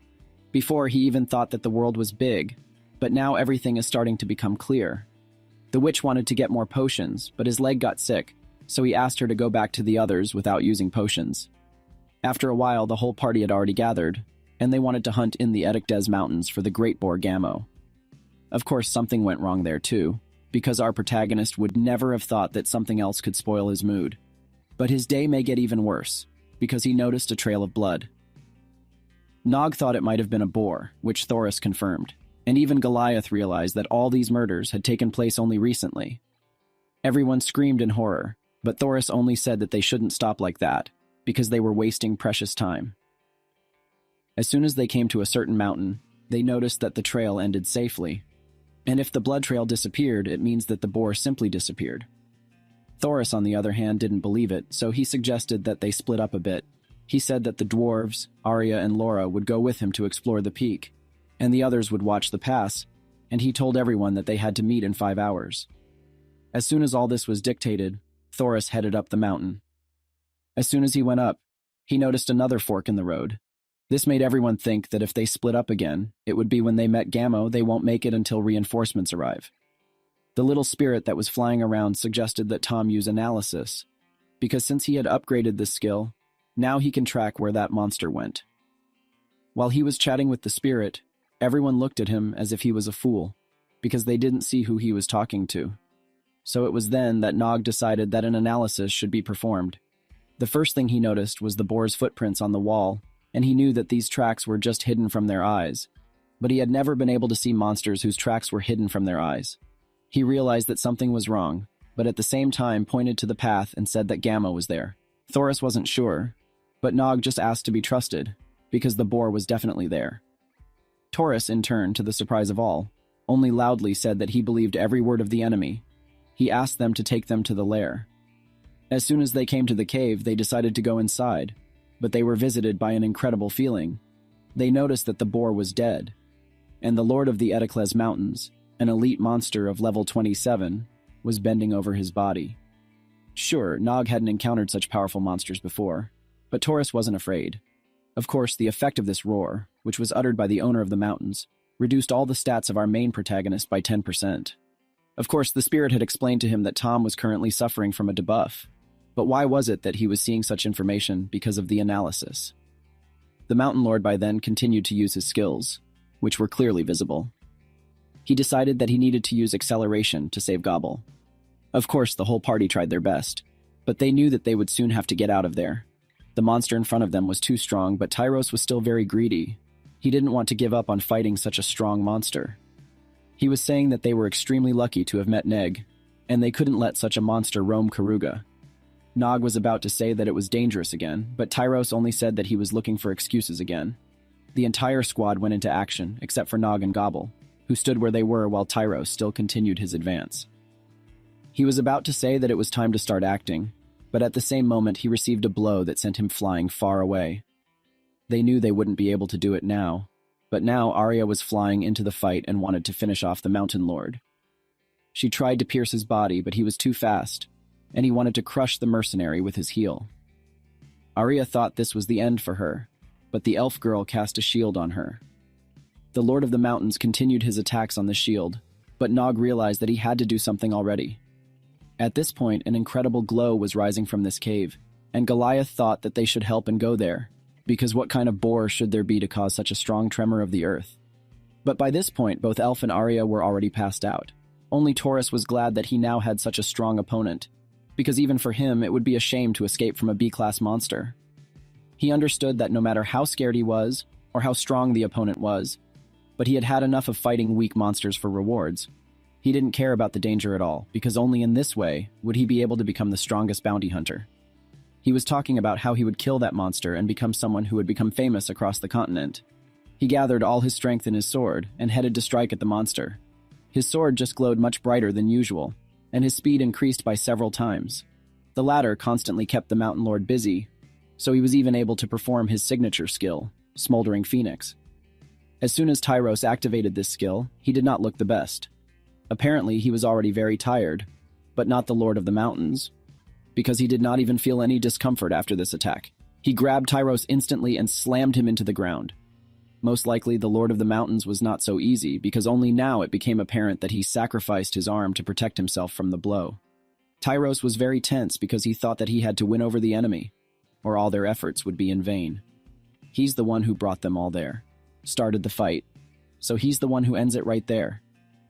Before, he even thought that the world was big, but now everything is starting to become clear. The witch wanted to get more potions, but his leg got sick, so he asked her to go back to the others without using potions. After a while, the whole party had already gathered, and they wanted to hunt in the Edicdes Mountains for the Great Boar Gamo. Of course, something went wrong there too, because our protagonist would never have thought that something else could spoil his mood. But his day may get even worse, because he noticed a trail of blood. Nog thought it might have been a boar, which Thoris confirmed, and even Goliath realized that all these murders had taken place only recently. Everyone screamed in horror, but Thoris only said that they shouldn't stop like that, because they were wasting precious time. As soon as they came to a certain mountain, they noticed that the trail ended safely. And if the blood trail disappeared, it means that the boar simply disappeared. Thoris, on the other hand, didn't believe it, so he suggested that they split up a bit. He said that the dwarves, Arya and Laura, would go with him to explore the peak, and the others would watch the pass, and he told everyone that they had to meet in 5 hours. As soon as all this was dictated, Thoris headed up the mountain. As soon as he went up, he noticed another fork in the road. This made everyone think that if they split up again, it would be when they met Gammo. They won't make it until reinforcements arrive. The little spirit that was flying around suggested that Tom use analysis, because since he had upgraded this skill, now he can track where that monster went. While he was chatting with the spirit, everyone looked at him as if he was a fool, because they didn't see who he was talking to. So it was then that Nog decided that an analysis should be performed. The first thing he noticed was the boar's footprints on the wall, and he knew that these tracks were just hidden from their eyes. But he had never been able to see monsters whose tracks were hidden from their eyes. He realized that something was wrong, but at the same time pointed to the path and said that Gamma was there. Thoris wasn't sure, but Nog just asked to be trusted, because the boar was definitely there. Taurus, in turn, to the surprise of all, only loudly said that he believed every word of the enemy. He asked them to take them to the lair. As soon as they came to the cave, they decided to go inside, but they were visited by an incredible feeling. They noticed that the boar was dead, and the Lord of the Edicles Mountains, an elite monster of level 27, was bending over his body. Sure, Nog hadn't encountered such powerful monsters before, but Taurus wasn't afraid. Of course, the effect of this roar, which was uttered by the owner of the mountains, reduced all the stats of our main protagonist by 10%. Of course, the spirit had explained to him that Tom was currently suffering from a debuff, but why was it that he was seeing such information because of the analysis? The Mountain Lord by then continued to use his skills, which were clearly visible. He decided that he needed to use acceleration to save Gobble. Of course, the whole party tried their best, but they knew that they would soon have to get out of there. The monster in front of them was too strong, but Tyros was still very greedy. He didn't want to give up on fighting such a strong monster. He was saying that they were extremely lucky to have met Neg, and they couldn't let such a monster roam Karuga. Nog was about to say that it was dangerous again, but Tyros only said that he was looking for excuses again. The entire squad went into action, except for Nog and Gobble, who stood where they were while Tyros still continued his advance. He was about to say that it was time to start acting, but at the same moment he received a blow that sent him flying far away. They knew they wouldn't be able to do it now, but now Arya was flying into the fight and wanted to finish off the Mountain Lord. She tried to pierce his body, but he was too fast, and he wanted to crush the mercenary with his heel. Arya thought this was the end for her, but the elf girl cast a shield on her. The Lord of the Mountains continued his attacks on the shield, but Nog realized that he had to do something already. At this point, an incredible glow was rising from this cave, and Goliath thought that they should help and go there, because what kind of boar should there be to cause such a strong tremor of the earth? But by this point, both Elf and Arya were already passed out. Only Taurus was glad that he now had such a strong opponent, because even for him, it would be a shame to escape from a B-class monster. He understood that no matter how scared he was, or how strong the opponent was, but he had had enough of fighting weak monsters for rewards. He didn't care about the danger at all, because only in this way would he be able to become the strongest bounty hunter. He was talking about how he would kill that monster and become someone who would become famous across the continent. He gathered all his strength in his sword and headed to strike at the monster. His sword just glowed much brighter than usual, and his speed increased by several times. The latter constantly kept the Mountain Lord busy, so he was even able to perform his signature skill, Smoldering Phoenix. As soon as Tyros activated this skill, he did not look the best. Apparently, he was already very tired, but not the Lord of the Mountains, because he did not even feel any discomfort after this attack. He grabbed Tyros instantly and slammed him into the ground. Most likely, the Lord of the Mountains was not so easy, because only now it became apparent that he sacrificed his arm to protect himself from the blow. Tyros was very tense because he thought that he had to win over the enemy, or all their efforts would be in vain. He's the one who brought them all there, started the fight, so he's the one who ends it right there.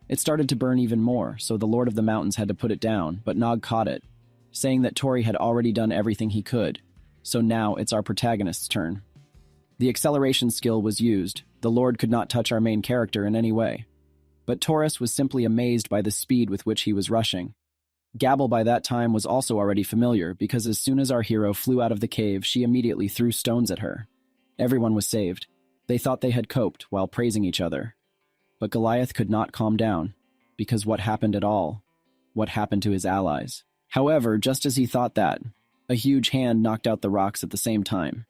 It started to burn even more, so the Lord of the Mountains had to put it down, but Nog caught it, saying that Tori had already done everything he could, so now it's our protagonist's turn. The acceleration skill was used. The Lord could not touch our main character in any way. But Taurus was simply amazed by the speed with which he was rushing. Gabble by that time was also already familiar, because as soon as our hero flew out of the cave, she immediately threw stones at her. Everyone was saved. They thought they had coped while praising each other. But Goliath could not calm down, because what happened at all? What happened to his allies? However, just as he thought that, a huge hand knocked out the rocks at the same time.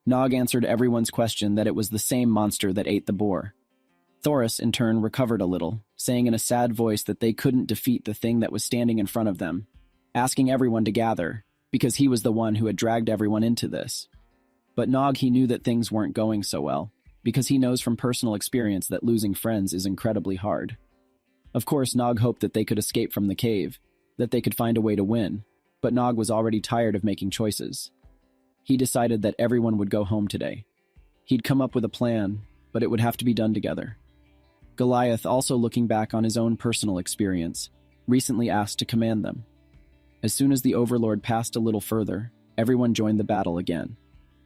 Nog answered everyone's question that it was the same monster that ate the boar. Thoris, in turn, recovered a little, saying in a sad voice that they couldn't defeat the thing that was standing in front of them, asking everyone to gather, because he was the one who had dragged everyone into this. But Nog, he knew that things weren't going so well, because he knows from personal experience that losing friends is incredibly hard. Of course, Nog hoped that they could escape from the cave, that they could find a way to win, but Nog was already tired of making choices. He decided that everyone would go home today. He'd come up with a plan, but it would have to be done together. Goliath, also looking back on his own personal experience, recently asked to command them. As soon as the Overlord passed a little further, everyone joined the battle again.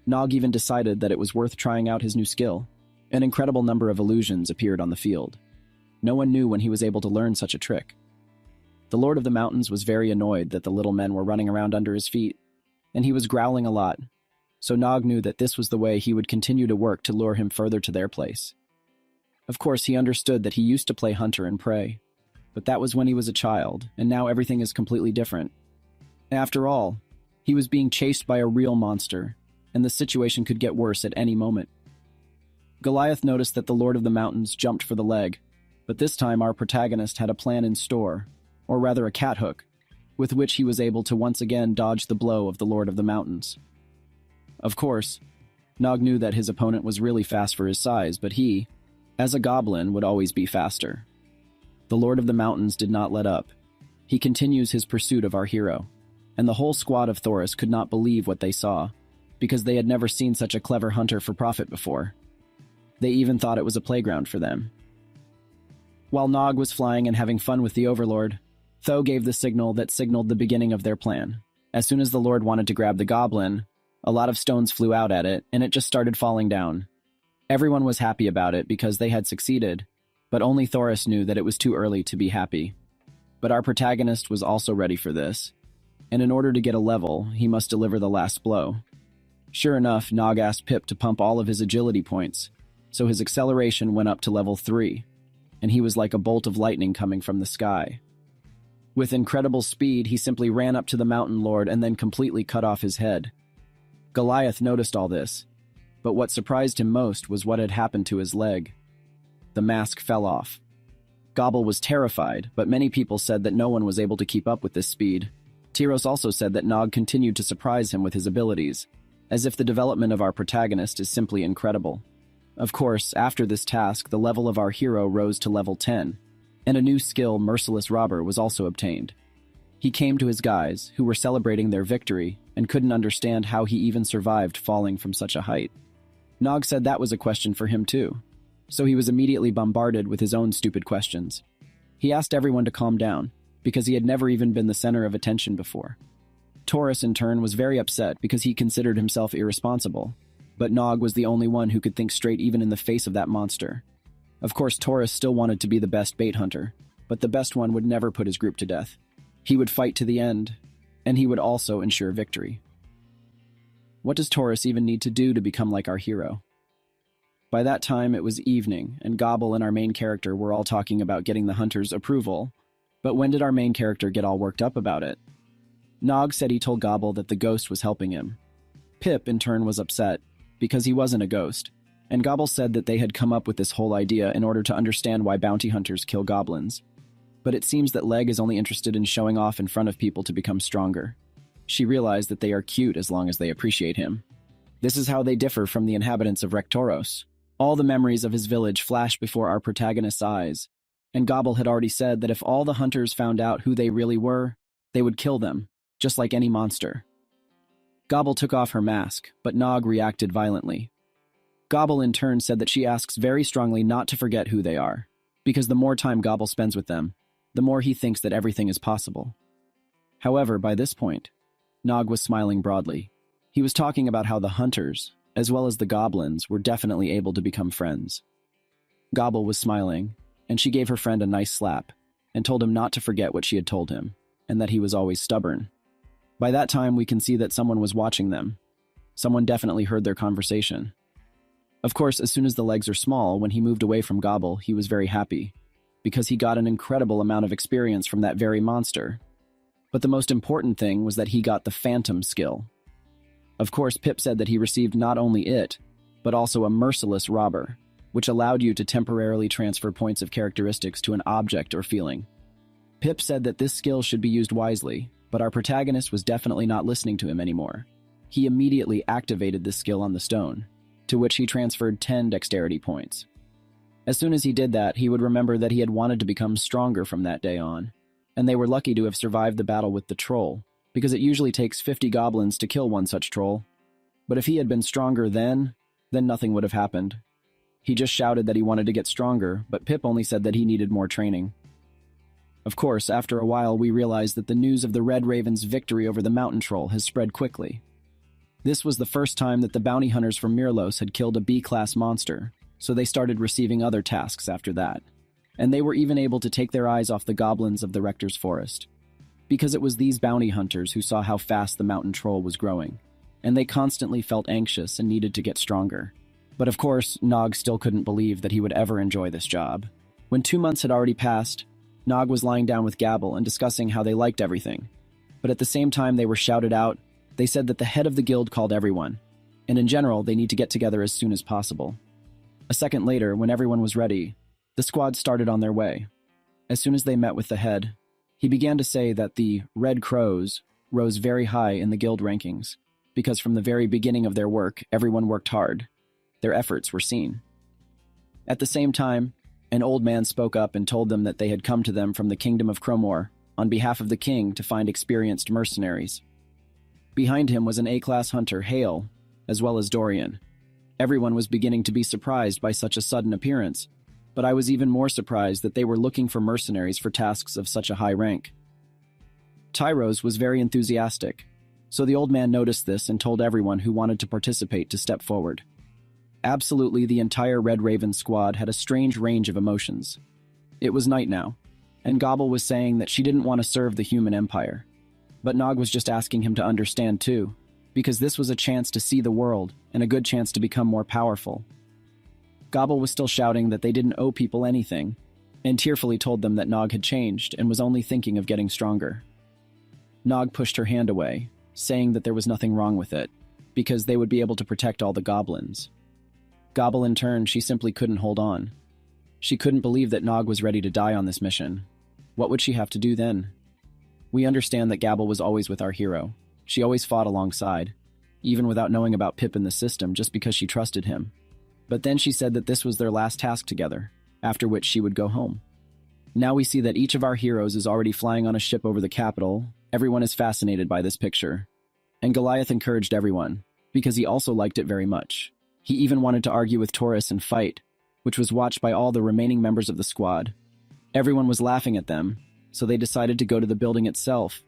Nog even decided that it was worth trying out his new skill. An incredible number of illusions appeared on the field. No one knew when he was able to learn such a trick. The Lord of the Mountains was very annoyed that the little men were running around under his feet, and he was growling a lot, so Nog knew that this was the way he would continue to work to lure him further to their place. Of course, he understood that he used to play hunter and prey, but that was when he was a child, and now everything is completely different. After all, he was being chased by a real monster, and the situation could get worse at any moment. Goliath noticed that the Lord of the Mountains jumped for the leg, but this time our protagonist had a plan in store, or rather a cat hook, with which he was able to once again dodge the blow of the Lord of the Mountains. Of course, Nog knew that his opponent was really fast for his size, but he, as a goblin, would always be faster. The Lord of the Mountains did not let up. He continues his pursuit of our hero, and the whole squad of Thoris could not believe what they saw, because they had never seen such a clever hunter for profit before. They even thought it was a playground for them. While Nog was flying and having fun with the Overlord, Tho gave the signal that signaled the beginning of their plan. As soon as the Lord wanted to grab the goblin, a lot of stones flew out at it, and it just started falling down. Everyone was happy about it because they had succeeded, but only Thoris knew that it was too early to be happy. But our protagonist was also ready for this, and in order to get a level, he must deliver the last blow. Sure enough, Nog asked Pip to pump all of his agility points, so his acceleration went up to level 3, and he was like a bolt of lightning coming from the sky. With incredible speed, he simply ran up to the Mountain Lord and then completely cut off his head. Goliath noticed all this, but what surprised him most was what had happened to his leg. The mask fell off. Gobble was terrified, but many people said that no one was able to keep up with this speed. Tyros also said that Nog continued to surprise him with his abilities, as if the development of our protagonist is simply incredible. Of course, after this task, the level of our hero rose to level 10, and a new skill, Merciless Robber, was also obtained. He came to his guys, who were celebrating their victory, and couldn't understand how he even survived falling from such a height. Nog said that was a question for him too, so he was immediately bombarded with his own stupid questions. He asked everyone to calm down, because he had never even been the center of attention before. Taurus, in turn, was very upset because he considered himself irresponsible, but Nog was the only one who could think straight even in the face of that monster. Of course, Taurus still wanted to be the best bait hunter, but the best one would never put his group to death. He would fight to the end, and he would also ensure victory. What does Taurus even need to do to become like our hero? By that time, it was evening, and Gobble and our main character were all talking about getting the hunter's approval, but when did our main character get all worked up about it? Nog said he told Gobble that the ghost was helping him. Pip, in turn, was upset, because he wasn't a ghost, and Gobble said that they had come up with this whole idea in order to understand why bounty hunters kill goblins. But it seems that Leg is only interested in showing off in front of people to become stronger. She realized that they are cute as long as they appreciate him. This is how they differ from the inhabitants of Rektoros. All the memories of his village flashed before our protagonist's eyes, and Gobble had already said that if all the hunters found out who they really were, they would kill them, just like any monster. Gobble took off her mask, but Nog reacted violently. Gobble in turn said that she asks very strongly not to forget who they are, because the more time Gobble spends with them, the more he thinks that everything is possible. However, by this point, Nog was smiling broadly. He was talking about how the hunters, as well as the goblins, were definitely able to become friends. Gobble was smiling, and she gave her friend a nice slap, and told him not to forget what she had told him, and that he was always stubborn. By that time, we can see that someone was watching them. Someone definitely heard their conversation. Of course, as soon as the legs are small, when he moved away from Gobble, he was very happy, because he got an incredible amount of experience from that very monster. But the most important thing was that he got the Phantom skill. Of course, Pip said that he received not only it, but also a Merciless Robber, which allowed you to temporarily transfer points of characteristics to an object or feeling. Pip said that this skill should be used wisely, but our protagonist was definitely not listening to him anymore. He immediately activated this skill on the stone, to which he transferred 10 dexterity points. As soon as he did that, he would remember that he had wanted to become stronger from that day on, and they were lucky to have survived the battle with the troll, because it usually takes 50 goblins to kill one such troll. But if he had been stronger then nothing would have happened. He just shouted that he wanted to get stronger, but Pip only said that he needed more training. Of course, after a while we realized that the news of the Red Raven's victory over the mountain troll has spread quickly. This was the first time that the bounty hunters from Mirlos had killed a B-class monster, so they started receiving other tasks after that. And they were even able to take their eyes off the goblins of the Rector's Forest. Because it was these bounty hunters who saw how fast the mountain troll was growing, and they constantly felt anxious and needed to get stronger. But of course, Nog still couldn't believe that he would ever enjoy this job. When 2 months had already passed, Nog was lying down with Gabble and discussing how they liked everything. But at the same time they were shouted out, they said that the head of the guild called everyone, and in general they need to get together as soon as possible. A second later, when everyone was ready, the squad started on their way. As soon as they met with the head, he began to say that the Red Crows rose very high in the guild rankings, because from the very beginning of their work, everyone worked hard. Their efforts were seen. At the same time, an old man spoke up and told them that they had come to them from the kingdom of Cromor on behalf of the king to find experienced mercenaries. Behind him was an A-class hunter, Hale, as well as Dorian. Everyone was beginning to be surprised by such a sudden appearance, but I was even more surprised that they were looking for mercenaries for tasks of such a high rank. Tyros was very enthusiastic, so the old man noticed this and told everyone who wanted to participate to step forward. Absolutely, the entire Red Raven squad had a strange range of emotions. It was night now, and Gobble was saying that she didn't want to serve the human empire. But Nog was just asking him to understand too, because this was a chance to see the world and a good chance to become more powerful. Gobble was still shouting that they didn't owe people anything, and tearfully told them that Nog had changed and was only thinking of getting stronger. Nog pushed her hand away, saying that there was nothing wrong with it, because they would be able to protect all the goblins. Gobble in turn, she simply couldn't hold on. She couldn't believe that Nog was ready to die on this mission. What would she have to do then? We understand that Gabble was always with our hero. She always fought alongside, even without knowing about Pip in the system, just because she trusted him. But then she said that this was their last task together, after which she would go home. Now we see that each of our heroes is already flying on a ship over the capital. Everyone is fascinated by this picture. And Goliath encouraged everyone, because he also liked it very much. He even wanted to argue with Taurus and fight, which was watched by all the remaining members of the squad. Everyone was laughing at them, so they decided to go to the building itself.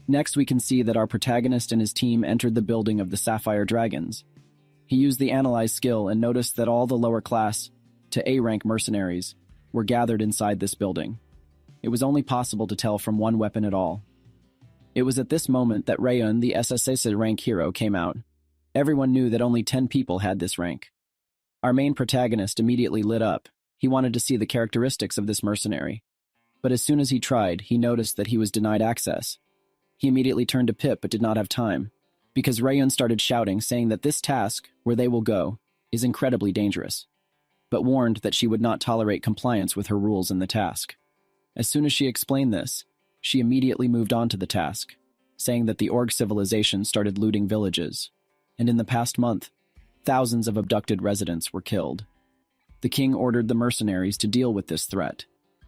Next, we can see that our protagonist and his team entered the building of the Sapphire Dragons. He used the Analyze skill and noticed that all the lower class to A-rank mercenaries were gathered inside this building. It was only possible to tell from one weapon at all. It was at this moment that Rayun, the SSS rank hero, came out. Everyone knew that only 10 people had this rank. Our main protagonist immediately lit up. He wanted to see the characteristics of this mercenary. But as soon as he tried, he noticed that he was denied access. He immediately turned to Pip but did not have time, because Rayun started shouting, saying that this task, where they will go, is incredibly dangerous, but warned that she would not tolerate compliance with her rules in the task. As soon as she explained this, she immediately moved on to the task, saying that the Orc civilization started looting villages, and in the past month, thousands of abducted residents were killed. The king ordered the mercenaries to deal with this threat.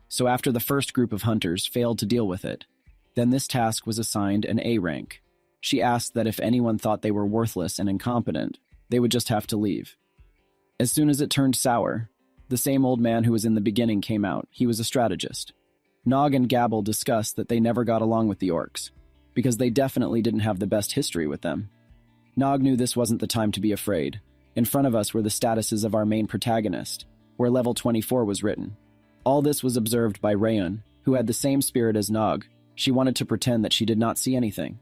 So after the first group of hunters failed to deal with it, then this task was assigned an A rank. She asked that if anyone thought they were worthless and incompetent, they would just have to leave. As soon as it turned sour, the same old man who was in the beginning came out. He was a strategist. Nog and Gabble discussed that they never got along with the orcs, because they definitely didn't have the best history with them. Nog knew this wasn't the time to be afraid. In front of us were the statuses of our main protagonist, where level 24 was written. All this was observed by Rayun, who had the same spirit as Nog. She wanted to pretend that she did not see anything.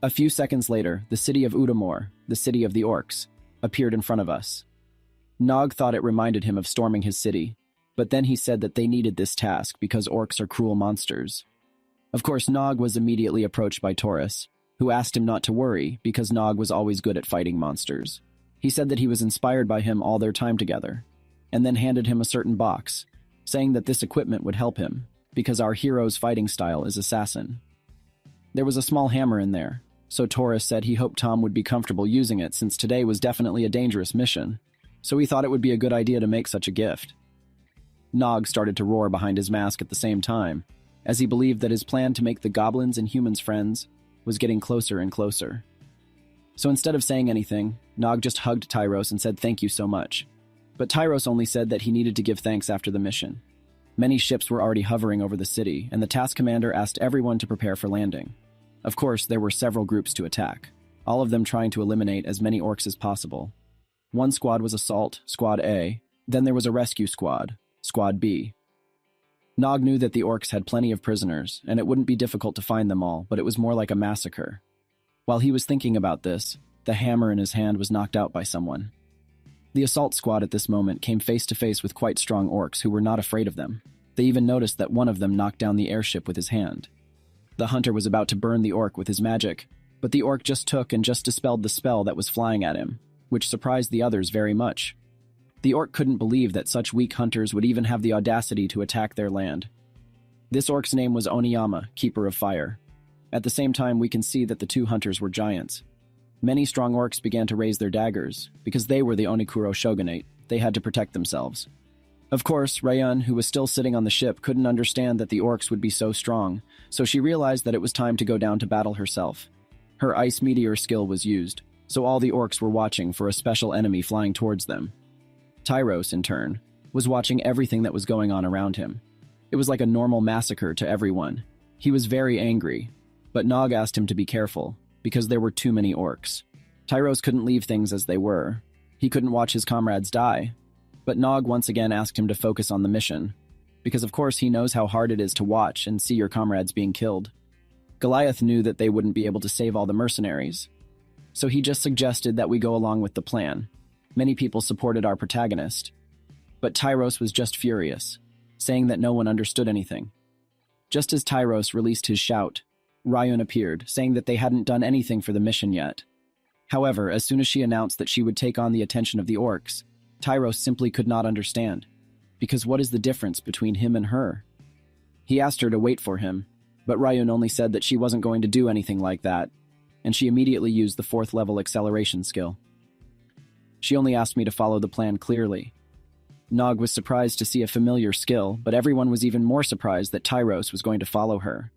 A few seconds later, the city of Udamore, the city of the orcs, appeared in front of us. Nog thought it reminded him of storming his city, but then he said that they needed this task because orcs are cruel monsters. Of course, Nog was immediately approached by Taurus, who asked him not to worry because Nog was always good at fighting monsters. He said that he was inspired by him all their time together, and then handed him a certain box, saying that this equipment would help him, because our hero's fighting style is assassin. There was a small hammer in there, so Taurus said he hoped Tom would be comfortable using it since today was definitely a dangerous mission, so he thought it would be a good idea to make such a gift. Nog started to roar behind his mask at the same time, as he believed that his plan to make the goblins and humans friends was getting closer and closer. So instead of saying anything, Nog just hugged Tyros and said thank you so much. But Tyros only said that he needed to give thanks after the mission. Many ships were already hovering over the city, and the task commander asked everyone to prepare for landing. Of course, there were several groups to attack, all of them trying to eliminate as many orcs as possible. One squad was Assault, Squad A, then there was a Rescue Squad, Squad B. Nog knew that the orcs had plenty of prisoners, and it wouldn't be difficult to find them all, but it was more like a massacre. While he was thinking about this, the hammer in his hand was knocked out by someone. The assault squad at this moment came face to face with quite strong orcs who were not afraid of them. They even noticed that one of them knocked down the airship with his hand. The hunter was about to burn the orc with his magic, but the orc just took and just dispelled the spell that was flying at him, which surprised the others very much. The orc couldn't believe that such weak hunters would even have the audacity to attack their land. This orc's name was Oniyama, Keeper of Fire. At the same time, we can see that the two hunters were giants. Many strong orcs began to raise their daggers. Because they were the Onikuro shogunate, they had to protect themselves. Of course, Rayun, who was still sitting on the ship, couldn't understand that the orcs would be so strong, so she realized that it was time to go down to battle herself. Her ice meteor skill was used, so all the orcs were watching for a special enemy flying towards them. Tyros, in turn, was watching everything that was going on around him. It was like a normal massacre to everyone. He was very angry, but Nog asked him to be careful, because there were too many orcs. Tyros couldn't leave things as they were. He couldn't watch his comrades die. But Nog once again asked him to focus on the mission, because of course he knows how hard it is to watch and see your comrades being killed. Goliath knew that they wouldn't be able to save all the mercenaries, so he just suggested that we go along with the plan. Many people supported our protagonist, but Tyros was just furious, saying that no one understood anything. Just as Tyros released his shout, Rayun appeared, saying that they hadn't done anything for the mission yet. However, as soon as she announced that she would take on the attention of the orcs, Tyros simply could not understand, because what is the difference between him and her? He asked her to wait for him, but Rayun only said that she wasn't going to do anything like that, and she immediately used the 4th level acceleration skill. She only asked me to follow the plan clearly. Nog was surprised to see a familiar skill, but everyone was even more surprised that Tyros was going to follow her.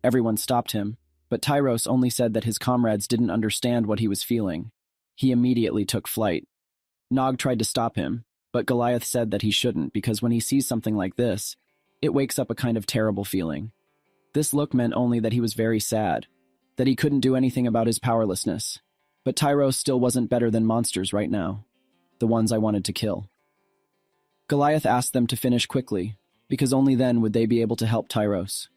Everyone stopped him, but Tyros only said that his comrades didn't understand what he was feeling. He immediately took flight. Nog tried to stop him, but Goliath said that he shouldn't because when he sees something like this, it wakes up a kind of terrible feeling. This look meant only that he was very sad, that he couldn't do anything about his powerlessness. But Tyros still wasn't better than monsters right now, the ones I wanted to kill. Goliath asked them to finish quickly, because only then would they be able to help Tyros.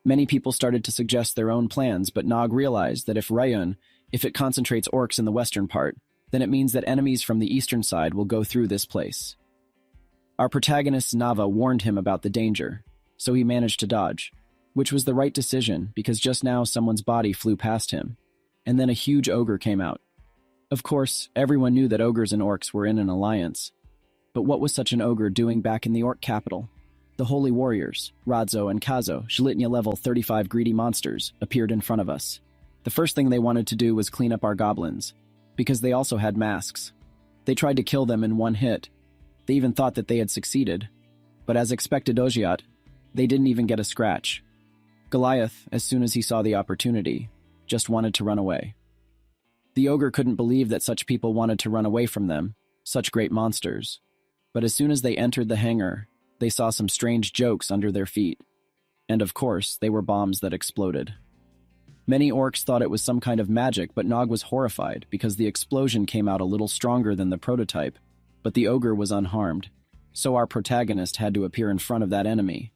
Many people started to suggest their own plans, but Nog realized that if it concentrates orcs in the western part, then it means that enemies from the eastern side will go through this place. Our protagonist Nava warned him about the danger, so he managed to dodge, which was the right decision because just now someone's body flew past him, and then a huge ogre came out. Of course, everyone knew that ogres and orcs were in an alliance, but what was such an ogre doing back in the orc capital? The holy warriors, Radzo and Kazo, Shlitnya level 35 greedy monsters, appeared in front of us. The first thing they wanted to do was clean up our goblins, because they also had masks. They tried to kill them in one hit. They even thought that they had succeeded, but as expected Ogiat, they didn't even get a scratch. Goliath, as soon as he saw the opportunity, just wanted to run away. The ogre couldn't believe that such people wanted to run away from them, such great monsters. But as soon as they entered the hangar, they saw some strange jokes under their feet. And of course, they were bombs that exploded. Many orcs thought it was some kind of magic, but Nog was horrified because the explosion came out a little stronger than the prototype, but the ogre was unharmed, so our protagonist had to appear in front of that enemy.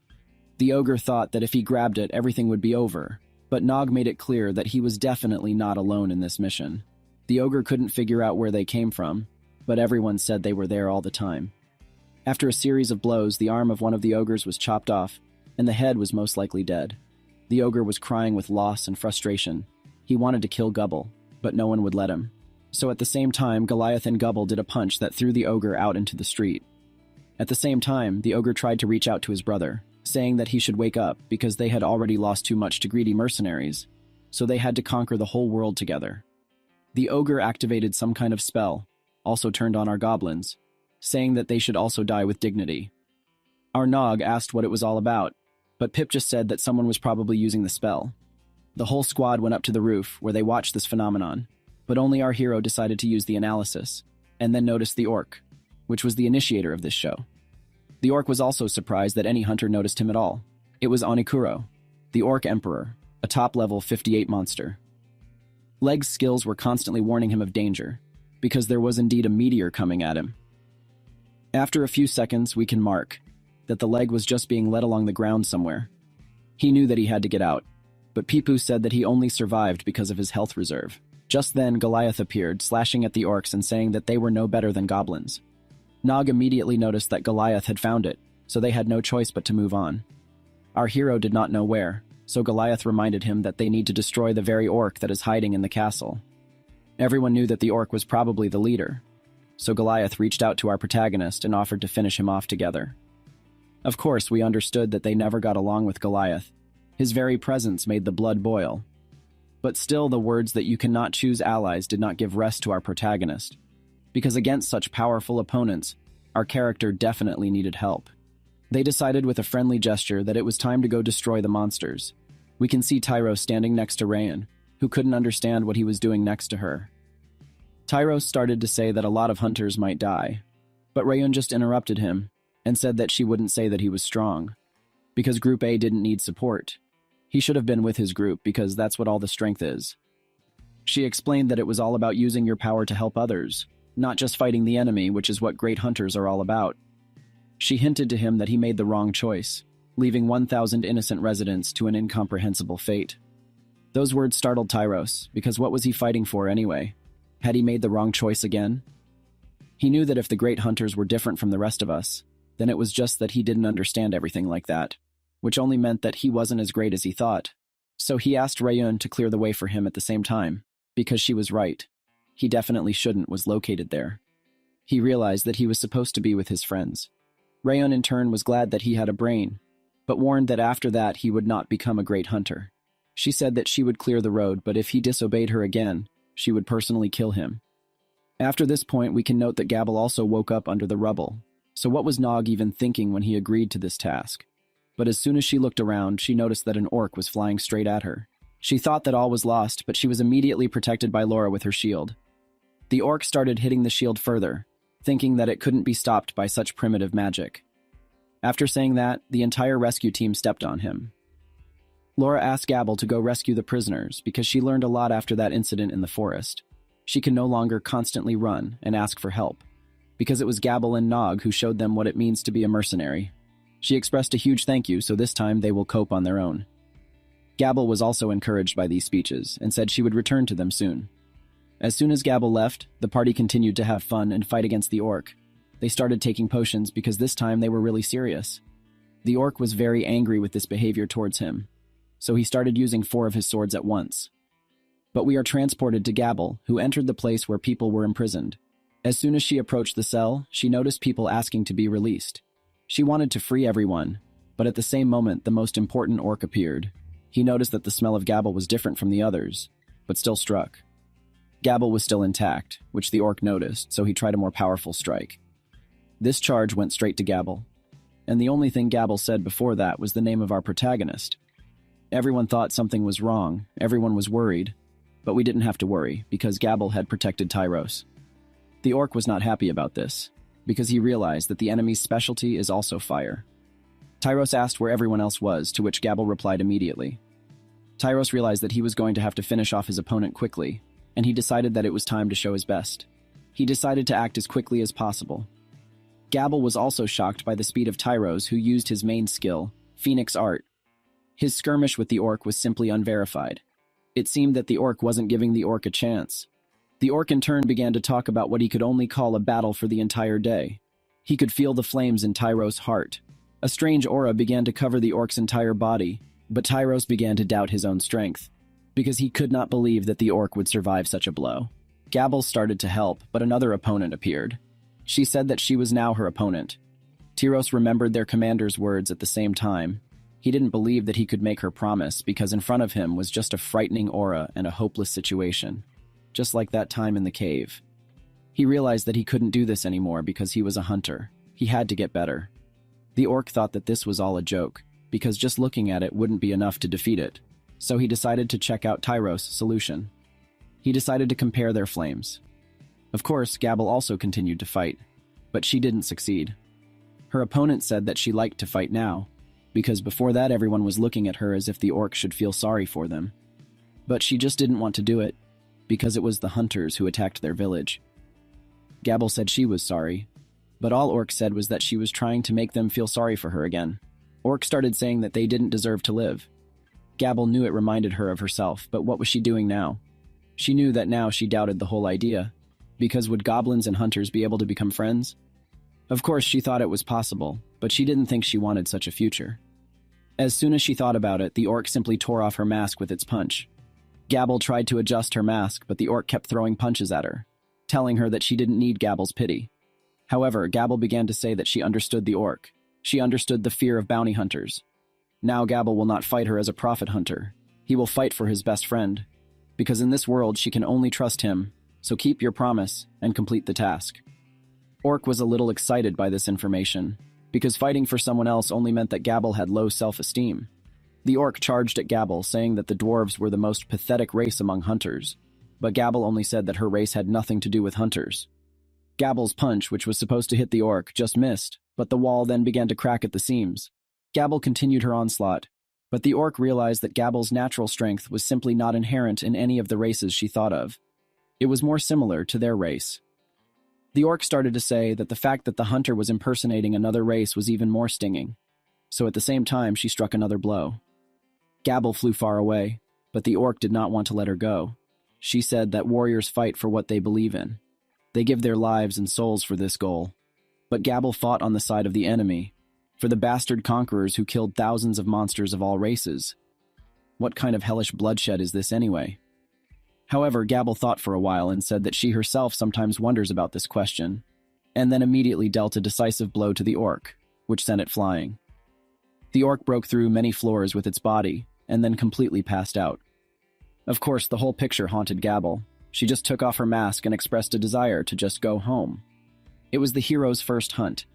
The ogre thought that if he grabbed it, everything would be over, but Nog made it clear that he was definitely not alone in this mission. The ogre couldn't figure out where they came from, but everyone said they were there all the time. After a series of blows, the arm of one of the ogres was chopped off, and the head was most likely dead. The ogre was crying with loss and frustration. He wanted to kill Gubble, but no one would let him. So at the same time, Goliath and Gubble did a punch that threw the ogre out into the street. At the same time, the ogre tried to reach out to his brother, saying that he should wake up because they had already lost too much to greedy mercenaries. so they had to conquer the whole world together. The ogre activated some kind of spell, also turned on our goblins, saying that they should also die with dignity. Our Nog asked what it was all about, but Pip just said that someone was probably using the spell. The whole squad went up to the roof, where they watched this phenomenon, but only our hero decided to use the analysis, and then noticed the orc, which was the initiator of this show. The orc was also surprised that any hunter noticed him at all. It was Onikuro, the orc emperor, a top-level 58 monster. Leg's skills were constantly warning him of danger, because there was indeed a meteor coming at him. After a few seconds, we can mark that the leg was just being led along the ground somewhere. He knew that he had to get out, but Pipu said that he only survived because of his health reserve. Just then, Goliath appeared, slashing at the orcs and saying that they were no better than goblins. Nog immediately noticed that Goliath had found it, so they had no choice but to move on. Our hero did not know where, so Goliath reminded him that they need to destroy the very orc that is hiding in the castle. Everyone knew that the orc was probably the leader, so Goliath reached out to our protagonist and offered to finish him off together. Of course, we understood that they never got along with Goliath. His very presence made the blood boil. But still, the words that you cannot choose allies did not give rest to our protagonist, because against such powerful opponents, our character definitely needed help. They decided with a friendly gesture that it was time to go destroy the monsters. We can see Tyros standing next to Rayan, who couldn't understand what he was doing next to her. Tyros started to say that a lot of hunters might die, but Rayan just interrupted him and said that she wouldn't say that he was strong, because Group A didn't need support. He should have been with his group because that's what all the strength is. She explained that it was all about using your power to help others, not just fighting the enemy, which is what great hunters are all about. She hinted to him that he made the wrong choice, leaving 1,000 innocent residents to an incomprehensible fate. Those words startled Tyros, because what was he fighting for anyway? Had he made the wrong choice again? He knew that if the great hunters were different from the rest of us, then it was just that he didn't understand everything like that, which only meant that he wasn't as great as he thought. So he asked Rayun to clear the way for him at the same time, because she was right. He definitely shouldn't was located there. He realized that he was supposed to be with his friends. Rayun in turn was glad that he had a brain, but warned that after that he would not become a great hunter. She said that she would clear the road, but if he disobeyed her again, she would personally kill him. After this point, we can note that Gabble also woke up under the rubble. So what was Nog even thinking when he agreed to this task? But as soon as she looked around, she noticed that an orc was flying straight at her. She thought that all was lost, but she was immediately protected by Laura with her shield. The orc started hitting the shield further, thinking that it couldn't be stopped by such primitive magic. After saying that, the entire rescue team stepped on him. Laura asked Gabble to go rescue the prisoners because she learned a lot after that incident in the forest. She can no longer constantly run and ask for help, because it was Gabble and Nog who showed them what it means to be a mercenary. She expressed a huge thank you, so this time they will cope on their own. Gabble was also encouraged by these speeches and said she would return to them soon. As soon as Gabble left, the party continued to have fun and fight against the orc. They started taking potions because this time they were really serious. The orc was very angry with this behavior towards him, so he started using 4 of his swords at once. But we are transported to Gabble, who entered the place where people were imprisoned. As soon as she approached the cell, she noticed people asking to be released. She wanted to free everyone, but at the same moment the most important orc appeared. He noticed that the smell of Gabble was different from the others, but still struck. Gabble was still intact, which the orc noticed, so he tried a more powerful strike. This charge went straight to Gabble, and the only thing Gabble said before that was the name of our protagonist. Everyone thought something was wrong, everyone was worried, but we didn't have to worry, because Gabble had protected Tyros. The orc was not happy about this, because he realized that the enemy's specialty is also fire. Tyros asked where everyone else was, to which Gabble replied immediately. Tyros realized that he was going to have to finish off his opponent quickly, and he decided that it was time to show his best. He decided to act as quickly as possible. Gabble was also shocked by the speed of Tyros, who used his main skill, Phoenix Art. His skirmish with the orc was simply unverified. It seemed that the orc wasn't giving the orc a chance. The orc in turn began to talk about what he could only call a battle for the entire day. He could feel the flames in Tyros' heart. A strange aura began to cover the orc's entire body, but Tyros began to doubt his own strength, because he could not believe that the orc would survive such a blow. Gabble started to help, but another opponent appeared. She said that she was now her opponent. Tyros remembered their commander's words at the same time. He didn't believe that he could make her promise because in front of him was just a frightening aura and a hopeless situation, just like that time in the cave. He realized that he couldn't do this anymore because he was a hunter. He had to get better. The orc thought that this was all a joke, because just looking at it wouldn't be enough to defeat it, so he decided to check out Tyros' solution. He decided to compare their flames. Of course, Gabble also continued to fight, but she didn't succeed. Her opponent said that she liked to fight now, because before that everyone was looking at her as if the orc should feel sorry for them. But she just didn't want to do it, because it was the hunters who attacked their village. Gabble said she was sorry, but all Orc said was that she was trying to make them feel sorry for her again. Orc started saying that they didn't deserve to live. Gabble knew it reminded her of herself, but what was she doing now? She knew that now she doubted the whole idea, because would goblins and hunters be able to become friends? Of course, she thought it was possible, but she didn't think she wanted such a future. As soon as she thought about it, the orc simply tore off her mask with its punch. Gabble tried to adjust her mask, but the orc kept throwing punches at her, telling her that she didn't need Gabble's pity. However, Gabble began to say that she understood the orc. She understood the fear of bounty hunters. Now Gabble will not fight her as a profit hunter. He will fight for his best friend, because in this world she can only trust him, so keep your promise and complete the task. Orc was a little excited by this information, because fighting for someone else only meant that Gabble had low self-esteem. The orc charged at Gabble, saying that the dwarves were the most pathetic race among hunters, but Gabble only said that her race had nothing to do with hunters. Gabble's punch, which was supposed to hit the orc, just missed, but the wall then began to crack at the seams. Gabble continued her onslaught, but the orc realized that Gabble's natural strength was simply not inherent in any of the races she thought of. It was more similar to their race. The orc started to say that the fact that the hunter was impersonating another race was even more stinging, so at the same time she struck another blow. Gabble flew far away, but the orc did not want to let her go. She said that warriors fight for what they believe in. They give their lives and souls for this goal. But Gabble fought on the side of the enemy, for the bastard conquerors who killed thousands of monsters of all races. What kind of hellish bloodshed is this anyway? However, Gabble thought for a while and said that she herself sometimes wonders about this question, and then immediately dealt a decisive blow to the orc, which sent it flying. The orc broke through many floors with its body, and then completely passed out. Of course, the whole picture haunted Gabble. She just took off her mask and expressed a desire to just go home. It was the hero's first hunt,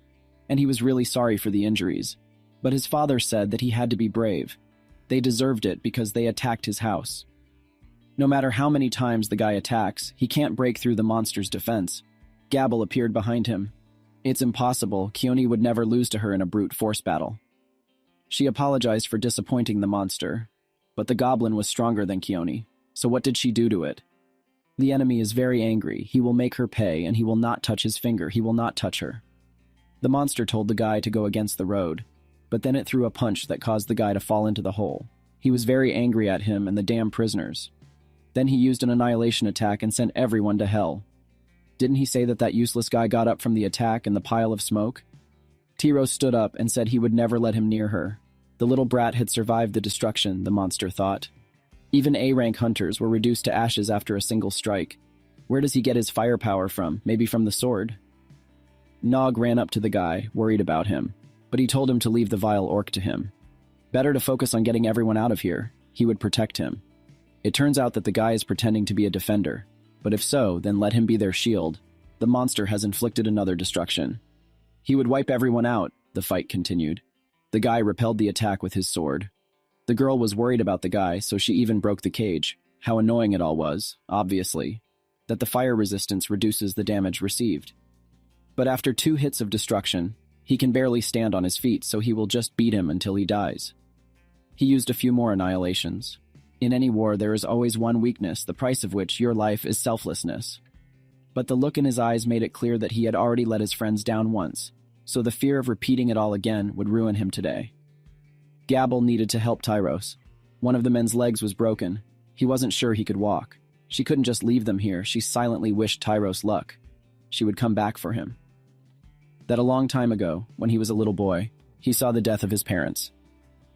and he was really sorry for the injuries, but his father said that he had to be brave. They deserved it because they attacked his house. No matter how many times the guy attacks, he can't break through the monster's defense. Gabble appeared behind him. It's impossible. Keone would never lose to her in a brute force battle. She apologized for disappointing the monster, but the goblin was stronger than Keone, so what did she do to it? The enemy is very angry. He will make her pay, and he will not touch his finger. He will not touch her. The monster told the guy to go against the road, but then it threw a punch that caused the guy to fall into the hole. He was very angry at him and the damn prisoners. Then he used an annihilation attack and sent everyone to hell. Didn't he say that that useless guy got up from the attack in the pile of smoke? Tyros stood up and said he would never let him near her. The little brat had survived the destruction, the monster thought. Even A-rank hunters were reduced to ashes after a single strike. Where does he get his firepower from? Maybe from the sword? Nog ran up to the guy, worried about him, but he told him to leave the vile orc to him. Better to focus on getting everyone out of here. He would protect him. It turns out that the guy is pretending to be a defender, but if so, then let him be their shield. The monster has inflicted another destruction. He would wipe everyone out, the fight continued. The guy repelled the attack with his sword. The girl was worried about the guy, so she even broke the cage. How annoying it all was, obviously, that the fire resistance reduces the damage received. But after 2 hits of destruction, he can barely stand on his feet, so he will just beat him until he dies. He used a few more annihilations. In any war, there is always one weakness, the price of which your life is selflessness. But the look in his eyes made it clear that he had already let his friends down once, so the fear of repeating it all again would ruin him today. Gabble needed to help Tyros. One of the men's legs was broken. He wasn't sure he could walk. She couldn't just leave them here. She silently wished Tyros luck. She would come back for him. That a long time ago, when he was a little boy, he saw the death of his parents.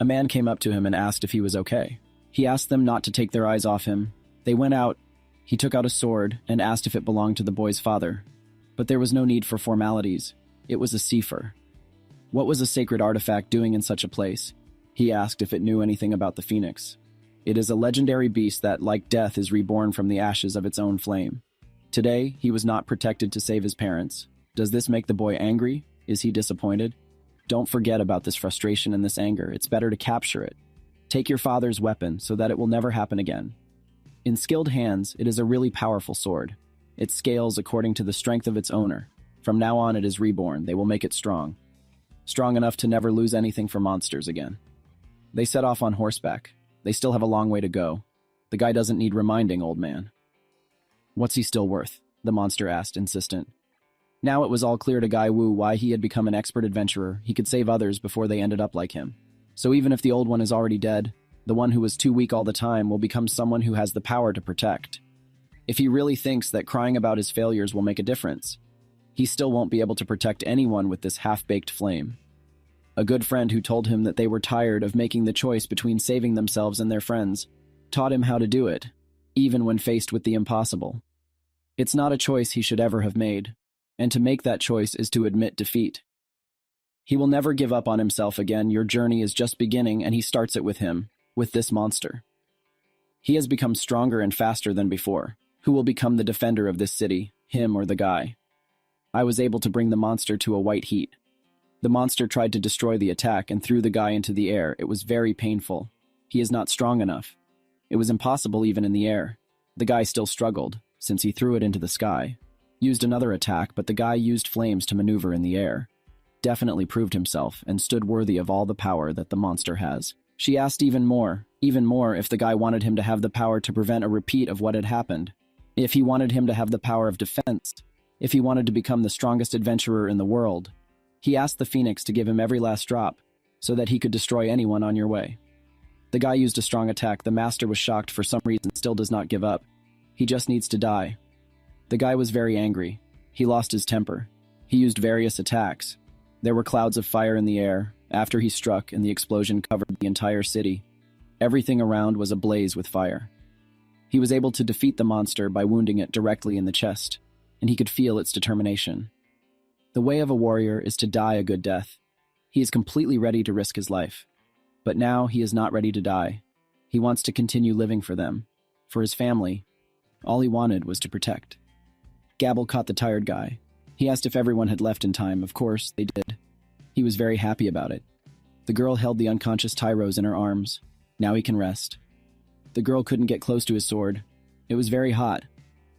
A man came up to him and asked if he was okay. He asked them not to take their eyes off him. They went out. He took out a sword and asked if it belonged to the boy's father. But there was no need for formalities. It was a sefer. What was a sacred artifact doing in such a place? He asked if it knew anything about the phoenix. It is a legendary beast that, like death, is reborn from the ashes of its own flame. Today, he was not protected to save his parents. Does this make the boy angry? Is he disappointed? Don't forget about this frustration and this anger. It's better to capture it. Take your father's weapon so that it will never happen again. In skilled hands, it is a really powerful sword. It scales according to the strength of its owner. From now on, it is reborn. They will make it strong. Strong enough to never lose anything for monsters again. They set off on horseback. They still have a long way to go. The guy doesn't need reminding, old man. What's he still worth? The monster asked, insistent. Now it was all clear to Guy Wu why he had become an expert adventurer. He could save others before they ended up like him. So even if the old one is already dead, the one who was too weak all the time will become someone who has the power to protect. If he really thinks that crying about his failures will make a difference, he still won't be able to protect anyone with this half-baked flame. A good friend who told him that they were tired of making the choice between saving themselves and their friends taught him how to do it, even when faced with the impossible. It's not a choice he should ever have made, and to make that choice is to admit defeat. He will never give up on himself again. Your journey is just beginning, and he starts it with him, with this monster. He has become stronger and faster than before. Who will become the defender of this city, him or the guy? I was able to bring the monster to a white heat. The monster tried to destroy the attack and threw the guy into the air. It was very painful. He is not strong enough. It was impossible even in the air. The guy still struggled, since he threw it into the sky. Used another attack, but the guy used flames to maneuver in the air. Definitely proved himself, and stood worthy of all the power that the monster has. She asked even more if the guy wanted him to have the power to prevent a repeat of what had happened. If he wanted him to have the power of defense. If he wanted to become the strongest adventurer in the world. He asked the phoenix to give him every last drop, so that he could destroy anyone on your way. The guy used a strong attack. The master was shocked for some reason, still does not give up. He just needs to die. The guy was very angry. He lost his temper. He used various attacks. There were clouds of fire in the air, after he struck, and the explosion covered the entire city. Everything around was ablaze with fire. He was able to defeat the monster by wounding it directly in the chest, and he could feel its determination. The way of a warrior is to die a good death. He is completely ready to risk his life. But now he is not ready to die. He wants to continue living for them, for his family. All he wanted was to protect. Gabble caught the tired guy. He asked if everyone had left in time. Of course, they did. He was very happy about it. The girl held the unconscious Tyros in her arms. Now he can rest. The girl couldn't get close to his sword. It was very hot.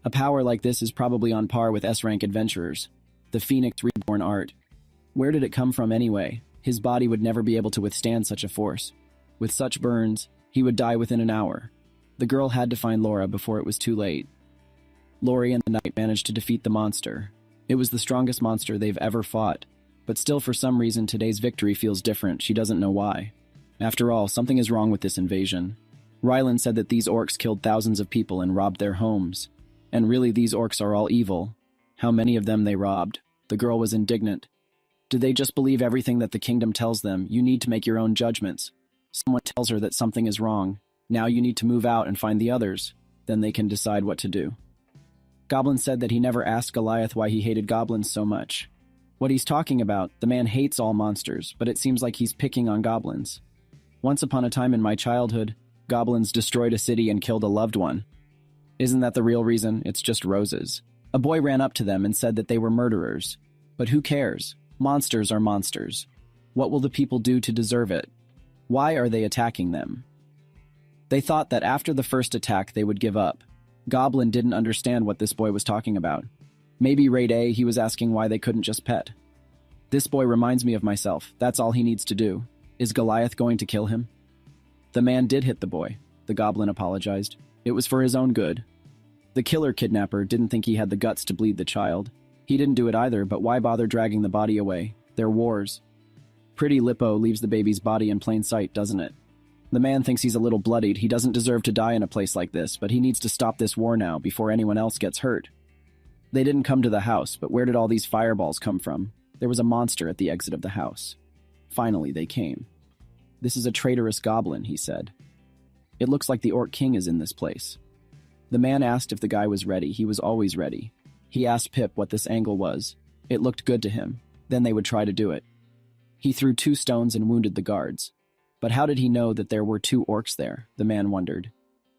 A power like this is probably on par with S-rank adventurers. The Phoenix Reborn art. Where did it come from anyway? His body would never be able to withstand such a force. With such burns, he would die within an hour. The girl had to find Laura before it was too late. Lori and the knight managed to defeat the monster. It was the strongest monster they've ever fought. But still, for some reason, today's victory feels different. She doesn't know why. After all, something is wrong with this invasion. Rylan said that these orcs killed thousands of people and robbed their homes. And really, these orcs are all evil. How many of them they robbed? The girl was indignant. Do they just believe everything that the kingdom tells them? You need to make your own judgments. Someone tells her that something is wrong. Now you need to move out and find the others. Then they can decide what to do. Goblin said that he never asked Goliath why he hated goblins so much. What he's talking about, the man hates all monsters, but it seems like he's picking on goblins. Once upon a time in my childhood, goblins destroyed a city and killed a loved one. Isn't that the real reason? It's just roses. A boy ran up to them and said that they were murderers. But who cares? Monsters are monsters. What will the people do to deserve it? Why are they attacking them? They thought that after the first attack they would give up. Goblin didn't understand what this boy was talking about. Maybe Raid A, he was asking why they couldn't just pet. This boy reminds me of myself. That's all he needs to do. Is Goliath going to kill him? The man did hit the boy. The goblin apologized. It was for his own good. The killer kidnapper didn't think he had the guts to bleed the child. He didn't do it either, but why bother dragging the body away? They're wars. Pretty Lippo leaves the baby's body in plain sight, doesn't it? The man thinks he's a little bloodied. He doesn't deserve to die in a place like this, but he needs to stop this war now before anyone else gets hurt. They didn't come to the house, but where did all these fireballs come from? There was a monster at the exit of the house. Finally, they came. This is a traitorous goblin, he said. It looks like the Orc King is in this place. The man asked if the guy was ready. He was always ready. He asked Pip what this angle was. It looked good to him. Then they would try to do it. He threw 2 stones and wounded the guards. But how did he know that there were two orcs there? The man wondered.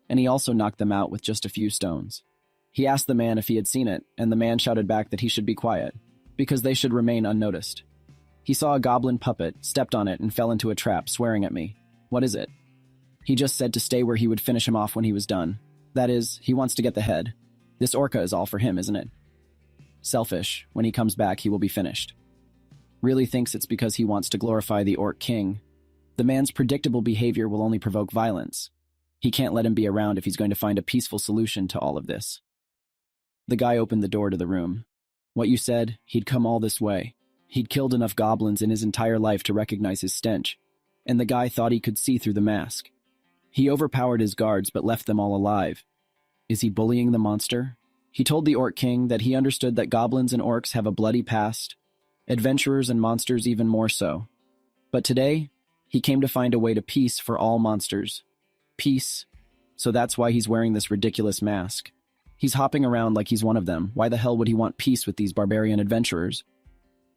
And he also knocked them out with just a few stones. He asked the man if he had seen it, and the man shouted back that he should be quiet, because they should remain unnoticed. He saw a goblin puppet, stepped on it, and fell into a trap, swearing at me. What is it? He just said to stay where he would finish him off when he was done. That is, he wants to get the head. This orca is all for him, isn't it? Selfish. When he comes back, he will be finished. Really thinks it's because he wants to glorify the orc king. The man's predictable behavior will only provoke violence. He can't let him be around if he's going to find a peaceful solution to all of this. The guy opened the door to the room. What you said, he'd come all this way. He'd killed enough goblins in his entire life to recognize his stench, and the guy thought he could see through the mask. He overpowered his guards but left them all alive. Is he bullying the monster? He told the Orc King that he understood that goblins and orcs have a bloody past, adventurers and monsters even more so. But today, he came to find a way to peace for all monsters. Peace. So that's why he's wearing this ridiculous mask. He's hopping around like he's one of them. Why the hell would he want peace with these barbarian adventurers?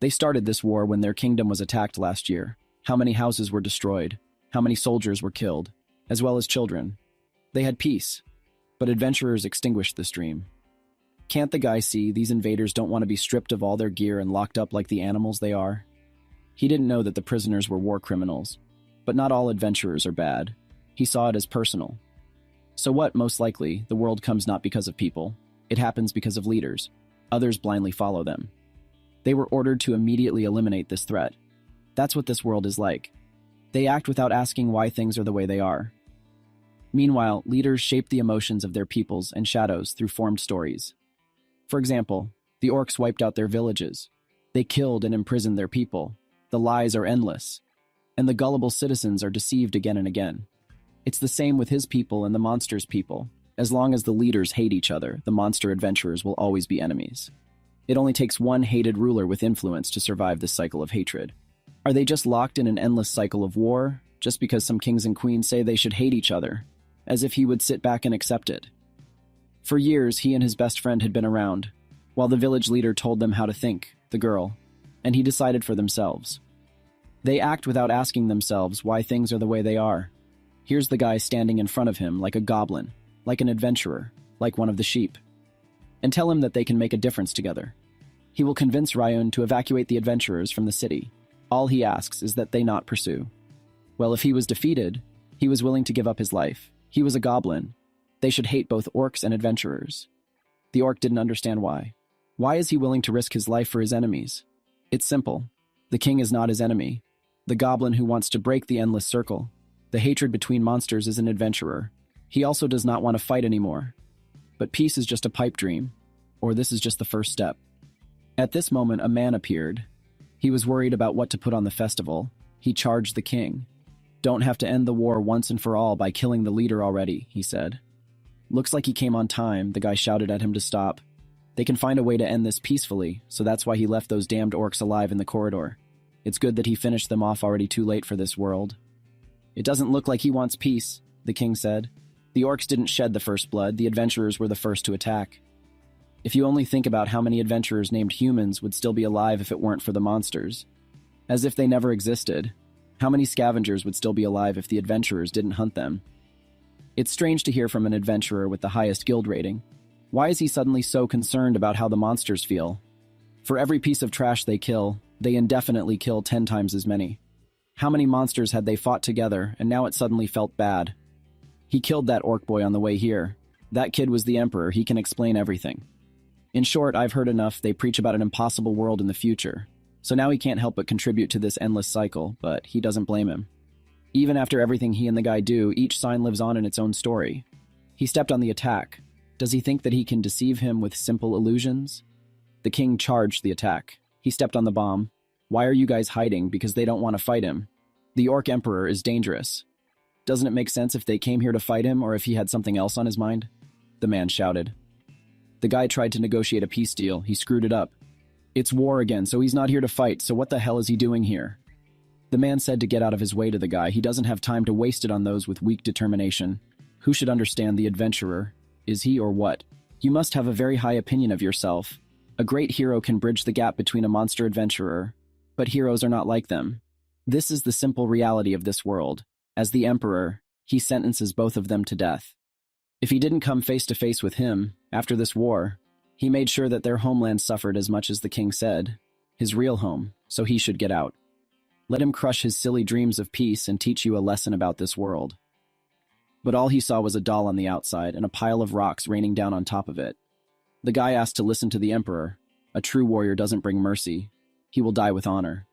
They started this war when their kingdom was attacked last year. How many houses were destroyed? How many soldiers were killed? As well as children. They had peace, but adventurers extinguished this dream. Can't the guy see these invaders don't want to be stripped of all their gear and locked up like the animals they are? He didn't know that the prisoners were war criminals, but not all adventurers are bad. He saw it as personal. So what, most likely, the world comes not because of people. It happens because of leaders. Others blindly follow them. They were ordered to immediately eliminate this threat. That's what this world is like. They act without asking why things are the way they are. Meanwhile, leaders shape the emotions of their peoples and shadows through formed stories. For example, the orcs wiped out their villages. They killed and imprisoned their people. The lies are endless. And the gullible citizens are deceived again and again. It's the same with his people and the monster's people. As long as the leaders hate each other, the monster adventurers will always be enemies. It only takes one hated ruler with influence to survive this cycle of hatred. Are they just locked in an endless cycle of war, just because some kings and queens say they should hate each other, as if he would sit back and accept it? For years, he and his best friend had been around, while the village leader told them how to think, the girl, and he decided for themselves. They act without asking themselves why things are the way they are. Here's the guy standing in front of him like a goblin, like an adventurer, like one of the sheep. And tell him that they can make a difference together. He will convince Ryun to evacuate the adventurers from the city. All he asks is that they not pursue. Well, if he was defeated, he was willing to give up his life. He was a goblin. They should hate both orcs and adventurers. The orc didn't understand why. Why is he willing to risk his life for his enemies? It's simple. The king is not his enemy. The goblin who wants to break the endless circle. The hatred between monsters is an adventurer. He also does not want to fight anymore. But peace is just a pipe dream. Or this is just the first step. At this moment, a man appeared. He was worried about what to put on the festival. He charged the king. Don't have to end the war once and for all by killing the leader already, he said. Looks like he came on time, the guy shouted at him to stop. They can find a way to end this peacefully, so that's why he left those damned orcs alive in the corridor. It's good that he finished them off already too late for this world. It doesn't look like he wants peace, the king said. The orcs didn't shed the first blood, the adventurers were the first to attack. If you only think about how many adventurers named humans would still be alive if it weren't for the monsters. As if they never existed. How many scavengers would still be alive if the adventurers didn't hunt them? It's strange to hear from an adventurer with the highest guild rating. Why is he suddenly so concerned about how the monsters feel? For every piece of trash they kill, they indefinitely kill 10 times as many. How many monsters had they fought together, and now it suddenly felt bad? He killed that orc boy on the way here. That kid was the emperor, he can explain everything. In short, I've heard enough, they preach about an impossible world in the future. So now he can't help but contribute to this endless cycle, but he doesn't blame him. Even after everything he and the guy do, each sign lives on in its own story. He stepped on the attack. Does he think that he can deceive him with simple illusions? The king charged the attack. He stepped on the bomb. Why are you guys hiding? Because they don't want to fight him. The Orc Emperor is dangerous. Doesn't it make sense if they came here to fight him or if he had something else on his mind? The man shouted. The guy tried to negotiate a peace deal. He screwed it up. It's war again, so he's not here to fight, so what the hell is he doing here? The man said to get out of his way to the guy. He doesn't have time to waste it on those with weak determination. Who should understand the adventurer? Is he or what? You must have a very high opinion of yourself. A great hero can bridge the gap between a monster adventurer, but heroes are not like them. This is the simple reality of this world. As the emperor, he sentences both of them to death. If he didn't come face to face with him, after this war, he made sure that their homeland suffered as much as the king said, his real home, so he should get out. Let him crush his silly dreams of peace and teach you a lesson about this world. But all he saw was a doll on the outside and a pile of rocks raining down on top of it. The guy asked to listen to the emperor. A true warrior doesn't bring mercy. He will die with honor.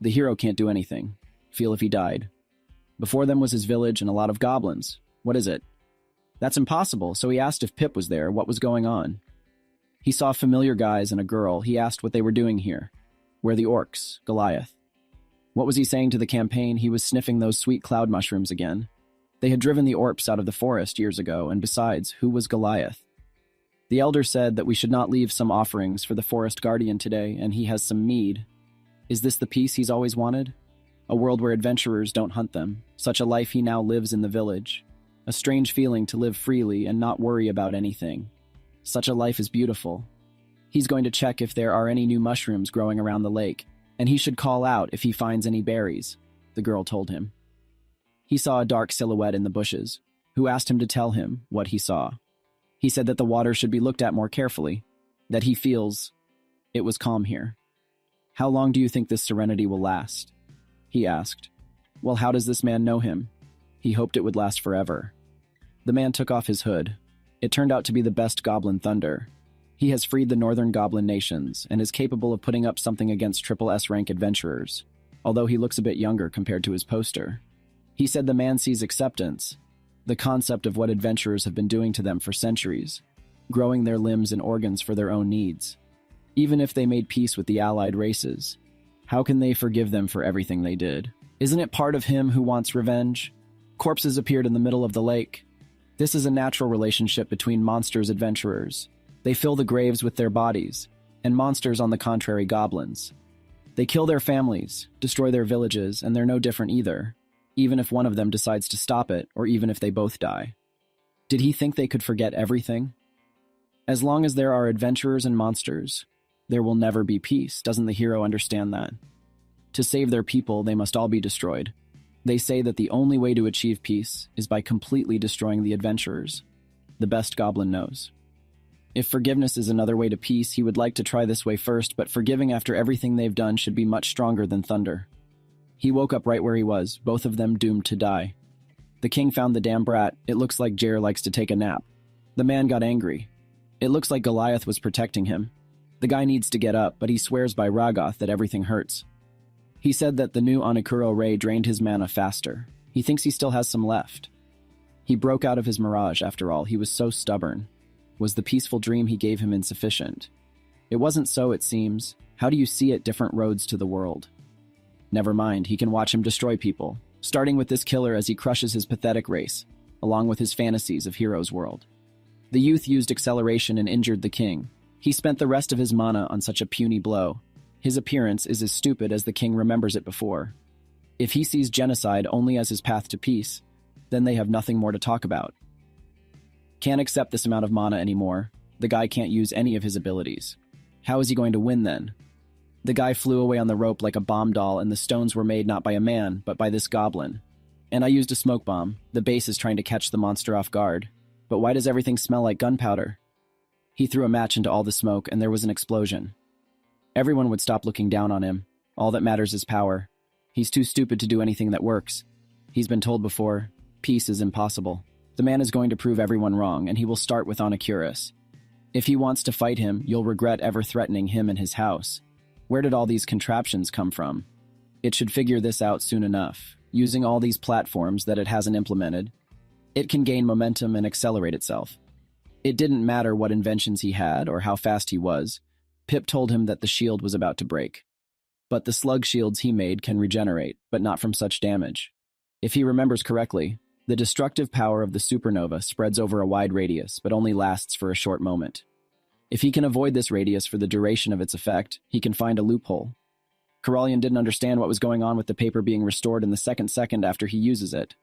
The hero can't do anything. Feel if he died. Before them was his village and a lot of goblins. What is it? That's impossible, so he asked if Pip was there, what was going on. He saw familiar guys and a girl. He asked what they were doing here. Where the orcs, Goliath. What was he saying to the campaign? He was sniffing those sweet cloud mushrooms again. They had driven the orcs out of the forest years ago, and besides, who was Goliath? The elder said that we should not leave some offerings for the forest guardian today, and he has some mead. Is this the peace he's always wanted? A world where adventurers don't hunt them. Such a life he now lives in the village. A strange feeling to live freely and not worry about anything. Such a life is beautiful. He's going to check if there are any new mushrooms growing around the lake, and he should call out if he finds any berries, the girl told him. He saw a dark silhouette in the bushes, who asked him to tell him what he saw. He said that the water should be looked at more carefully, that he feels it was calm here. How long do you think this serenity will last? He asked. Well, how does this man know him? He hoped it would last forever. The man took off his hood. It turned out to be the best goblin thunder. He has freed the northern goblin nations and is capable of putting up something against triple S rank adventurers, although he looks a bit younger compared to his poster. He said the man sees acceptance, the concept of what adventurers have been doing to them for centuries, growing their limbs and organs for their own needs. Even if they made peace with the allied races, how can they forgive them for everything they did? Isn't it part of him who wants revenge? Corpses appeared in the middle of the lake. This is a natural relationship between monsters adventurers. They fill the graves with their bodies, and monsters, on the contrary, goblins. They kill their families, destroy their villages, and they're no different either, even if one of them decides to stop it, or even if they both die. Did he think they could forget everything? As long as there are adventurers and monsters, there will never be peace. Doesn't the hero understand that? To save their people, they must all be destroyed. They say that the only way to achieve peace is by completely destroying the adventurers. The best goblin knows. If forgiveness is another way to peace, he would like to try this way first, but forgiving after everything they've done should be much stronger than thunder. He woke up right where he was, both of them doomed to die. The king found the damn brat. It looks like Jer likes to take a nap. The man got angry. It looks like Goliath was protecting him. The guy needs to get up, but he swears by Ragoth that everything hurts. He said that the new Onikuro ray drained his mana faster. He thinks he still has some left. He broke out of his mirage after all. He was so stubborn. Was the peaceful dream he gave him insufficient? It wasn't so, it seems. How do you see it? Different roads to the world. Never mind, he can watch him destroy people, starting with this killer as he crushes his pathetic race, along with his fantasies of Hero's World. The youth used acceleration and injured the king. He spent the rest of his mana on such a puny blow. His appearance is as stupid as the king remembers it before. If he sees genocide only as his path to peace, then they have nothing more to talk about. Can't accept this amount of mana anymore. The guy can't use any of his abilities. How is he going to win then? The guy flew away on the rope like a bomb doll, and the stones were made not by a man, but by this goblin. And I used a smoke bomb. The base is trying to catch the monster off guard. But why does everything smell like gunpowder? He threw a match into all the smoke, and there was an explosion. Everyone would stop looking down on him. All that matters is power. He's too stupid to do anything that works. He's been told before, peace is impossible. The man is going to prove everyone wrong, and he will start with Onicuris. If he wants to fight him, you'll regret ever threatening him and his house. Where did all these contraptions come from? It should figure this out soon enough. Using all these platforms that it hasn't implemented, it can gain momentum and accelerate itself. It didn't matter what inventions he had or how fast he was. Pip told him that the shield was about to break. But the slug shields he made can regenerate, but not from such damage. If he remembers correctly, the destructive power of the supernova spreads over a wide radius, but only lasts for a short moment. If he can avoid this radius for the duration of its effect, he can find a loophole. Corallian didn't understand what was going on with the paper being restored in the second after he uses it.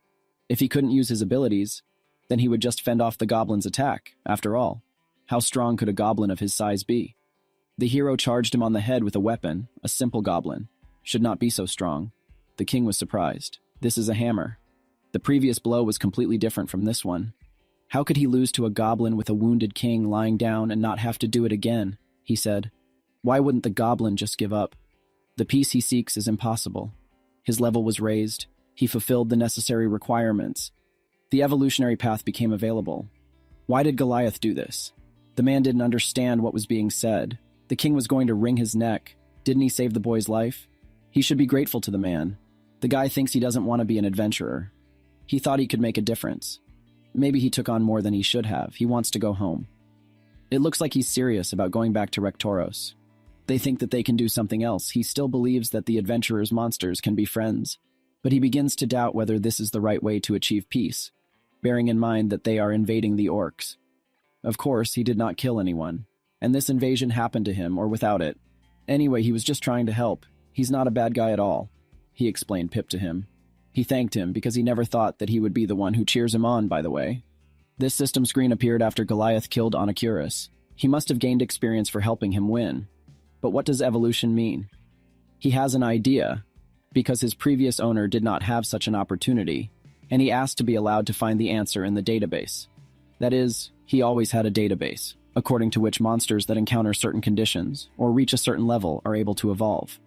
If he couldn't use his abilities, then he would just fend off the goblin's attack. After all, how strong could a goblin of his size be? The hero charged him on the head with a weapon. A simple goblin should not be so strong. The king was surprised. This is a hammer. The previous blow was completely different from this one. How could he lose to a goblin with a wounded king lying down and not have to do it again? He said. Why wouldn't the goblin just give up? The peace he seeks is impossible. His level was raised. He fulfilled the necessary requirements. The evolutionary path became available. Why did Goliath do this? The man didn't understand what was being said. The king was going to wring his neck. Didn't he save the boy's life? He should be grateful to the man. The guy thinks he doesn't want to be an adventurer. He thought he could make a difference. Maybe he took on more than he should have. He wants to go home. It looks like he's serious about going back to Rectoros. They think that they can do something else. He still believes that the adventurer's monsters can be friends, but he begins to doubt whether this is the right way to achieve peace, bearing in mind that they are invading the orcs. Of course, he did not kill anyone, and this invasion happened to him or without it. Anyway, he was just trying to help. He's not a bad guy at all, he explained Pip to him. He thanked him because he never thought that he would be the one who cheers him on, by the way. This system screen appeared after Goliath killed Anicaps. He must have gained experience for helping him win. But what does evolution mean? He has an idea, because his previous owner did not have such an opportunity, and he asked to be allowed to find the answer in the database. That is, he always had a database, according to which monsters that encounter certain conditions or reach a certain level are able to evolve.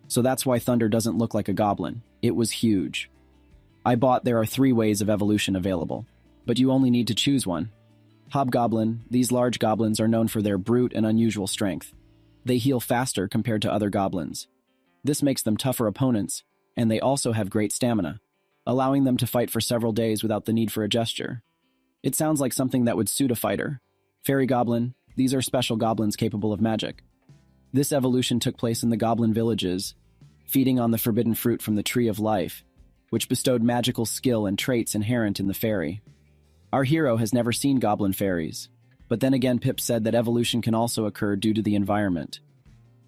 So that's why Thunder doesn't look like a goblin. It was huge. There are 3 ways of evolution available, but you only need to choose one. Hobgoblin, these large goblins are known for their brute and unusual strength. They heal faster compared to other goblins. This makes them tougher opponents, and they also have great stamina, allowing them to fight for several days without the need for a gesture. It sounds like something that would suit a fighter. Fairy Goblin, these are special goblins capable of magic. This evolution took place in the goblin villages, feeding on the forbidden fruit from the Tree of Life, which bestowed magical skill and traits inherent in the fairy. Our hero has never seen goblin fairies, but then again Pip said that evolution can also occur due to the environment.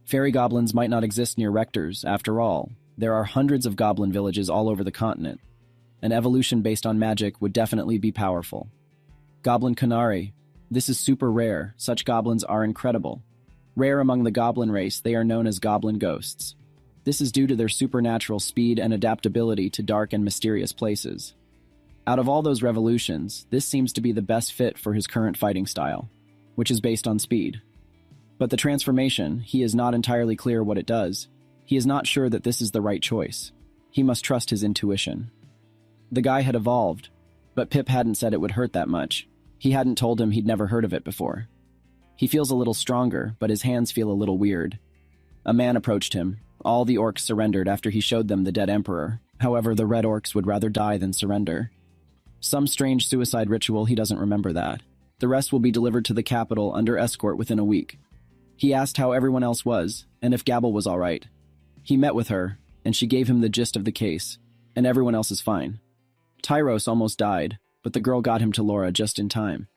Fairy goblins might not exist near rectors, after all. There are hundreds of goblin villages all over the continent. An evolution based on magic would definitely be powerful. Goblin Canary. This is super rare. Such goblins are incredible. Rare among the goblin race, they are known as goblin ghosts. This is due to their supernatural speed and adaptability to dark and mysterious places. Out of all those revolutions, this seems to be the best fit for his current fighting style, which is based on speed. But the transformation, he is not entirely clear what it does. He is not sure that this is the right choice. He must trust his intuition. The guy had evolved, but Pip hadn't said it would hurt that much. He hadn't told him he'd never heard of it before. He feels a little stronger, but his hands feel a little weird. A man approached him. All the orcs surrendered after he showed them the dead emperor. However, the red orcs would rather die than surrender. Some strange suicide ritual, he doesn't remember that. The rest will be delivered to the capital under escort within a week. He asked how everyone else was, and if Gabble was all right. He met with her, and she gave him the gist of the case, and everyone else is fine. Tyros almost died, but the girl got him to Laura just in time.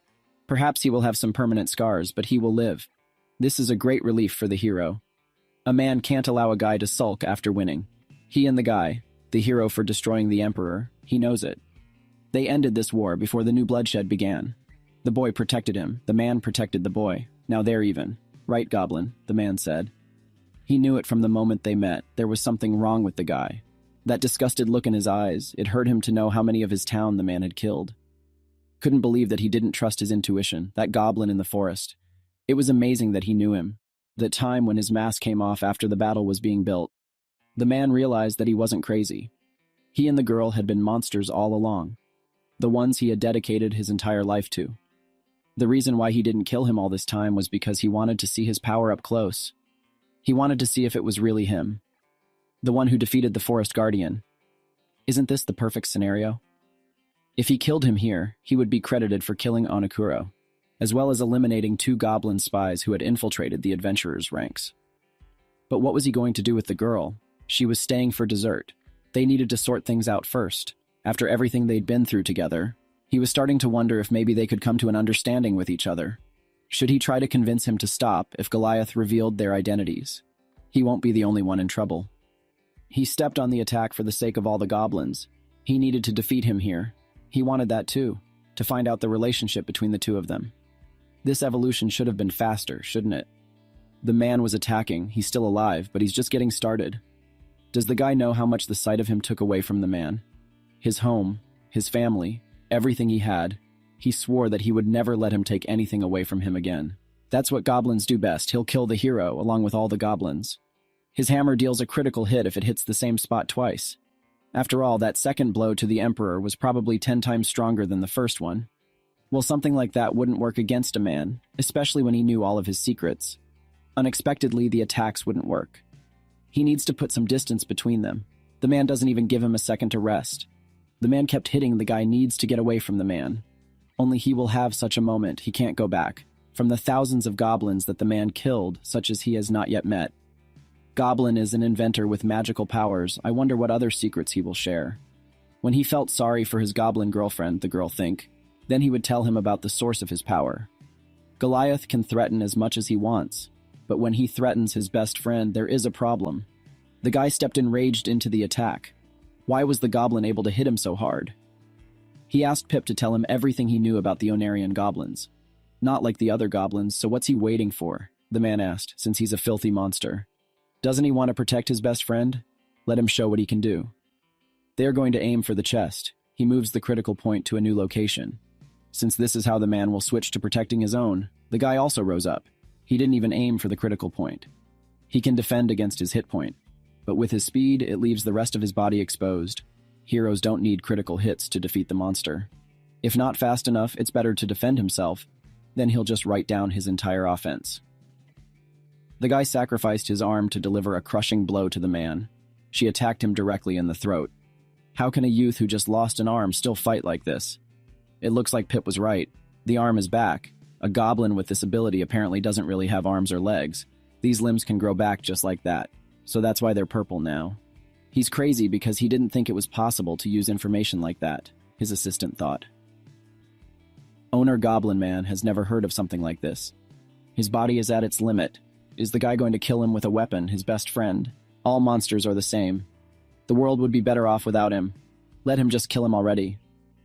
Perhaps he will have some permanent scars, but he will live. This is a great relief for the hero. A man can't allow a guy to sulk after winning. He and the guy, the hero for destroying the emperor, he knows it. They ended this war before the new bloodshed began. The boy protected him, the man protected the boy. Now they're even. Right, Goblin, the man said. He knew it from the moment they met. There was something wrong with the guy. That disgusted look in his eyes, it hurt him to know how many of his town the man had killed. Couldn't believe that he didn't trust his intuition, that goblin in the forest. It was amazing that he knew him. The time when his mask came off after the battle was being built. The man realized that he wasn't crazy. He and the girl had been monsters all along. The ones he had dedicated his entire life to. The reason why he didn't kill him all this time was because he wanted to see his power up close. He wanted to see if it was really him. The one who defeated the Forest Guardian. Isn't this the perfect scenario? If he killed him here, he would be credited for killing Onokuro, as well as eliminating 2 goblin spies who had infiltrated the adventurers' ranks. But what was he going to do with the girl? She was staying for dessert. They needed to sort things out first. After everything they'd been through together, he was starting to wonder if maybe they could come to an understanding with each other. Should he try to convince him to stop if Goliath revealed their identities? He won't be the only one in trouble. He stepped on the attack for the sake of all the goblins. He needed to defeat him here. He wanted that too, to find out the relationship between the 2 of them. This evolution should have been faster, shouldn't it? The man was attacking, he's still alive, but he's just getting started. Does the guy know how much the sight of him took away from the man? His home, his family, everything he had. He swore that he would never let him take anything away from him again. That's what goblins do best. He'll kill the hero along with all the goblins. His hammer deals a critical hit if it hits the same spot twice. After all, that second blow to the Emperor was probably 10 times stronger than the first one. Well, something like that wouldn't work against a man, especially when he knew all of his secrets. Unexpectedly, the attacks wouldn't work. He needs to put some distance between them. The man doesn't even give him a second to rest. The man kept hitting. The guy needs to get away from the man. Only he will have such a moment. He can't go back. From the thousands of goblins that the man killed, such as he has not yet met. Goblin is an inventor with magical powers. I wonder what other secrets he will share. When he felt sorry for his goblin girlfriend, the girl think, then he would tell him about the source of his power. Goliath can threaten as much as he wants, but when he threatens his best friend, there is a problem. The guy stepped enraged into the attack. Why was the goblin able to hit him so hard? He asked Pip to tell him everything he knew about the Onarian goblins. Not like the other goblins, so what's he waiting for? The man asked, since he's a filthy monster. Doesn't he want to protect his best friend? Let him show what he can do. They are going to aim for the chest. He moves the critical point to a new location. Since this is how the man will switch to protecting his own, the guy also rose up. He didn't even aim for the critical point. He can defend against his hit point, but with his speed, it leaves the rest of his body exposed. Heroes don't need critical hits to defeat the monster. If not fast enough, it's better to defend himself. Then he'll just write down his entire offense. The guy sacrificed his arm to deliver a crushing blow to the man. She attacked him directly in the throat. How can a youth who just lost an arm still fight like this? It looks like Pip was right. The arm is back. A goblin with this ability apparently doesn't really have arms or legs. These limbs can grow back just like that, so that's why they're purple now. He's crazy because he didn't think it was possible to use information like that, his assistant thought. Owner Goblin Man has never heard of something like this. His body is at its limit. Is the guy going to kill him with a weapon, his best friend? All monsters are the same. The world would be better off without him. Let him just kill him already.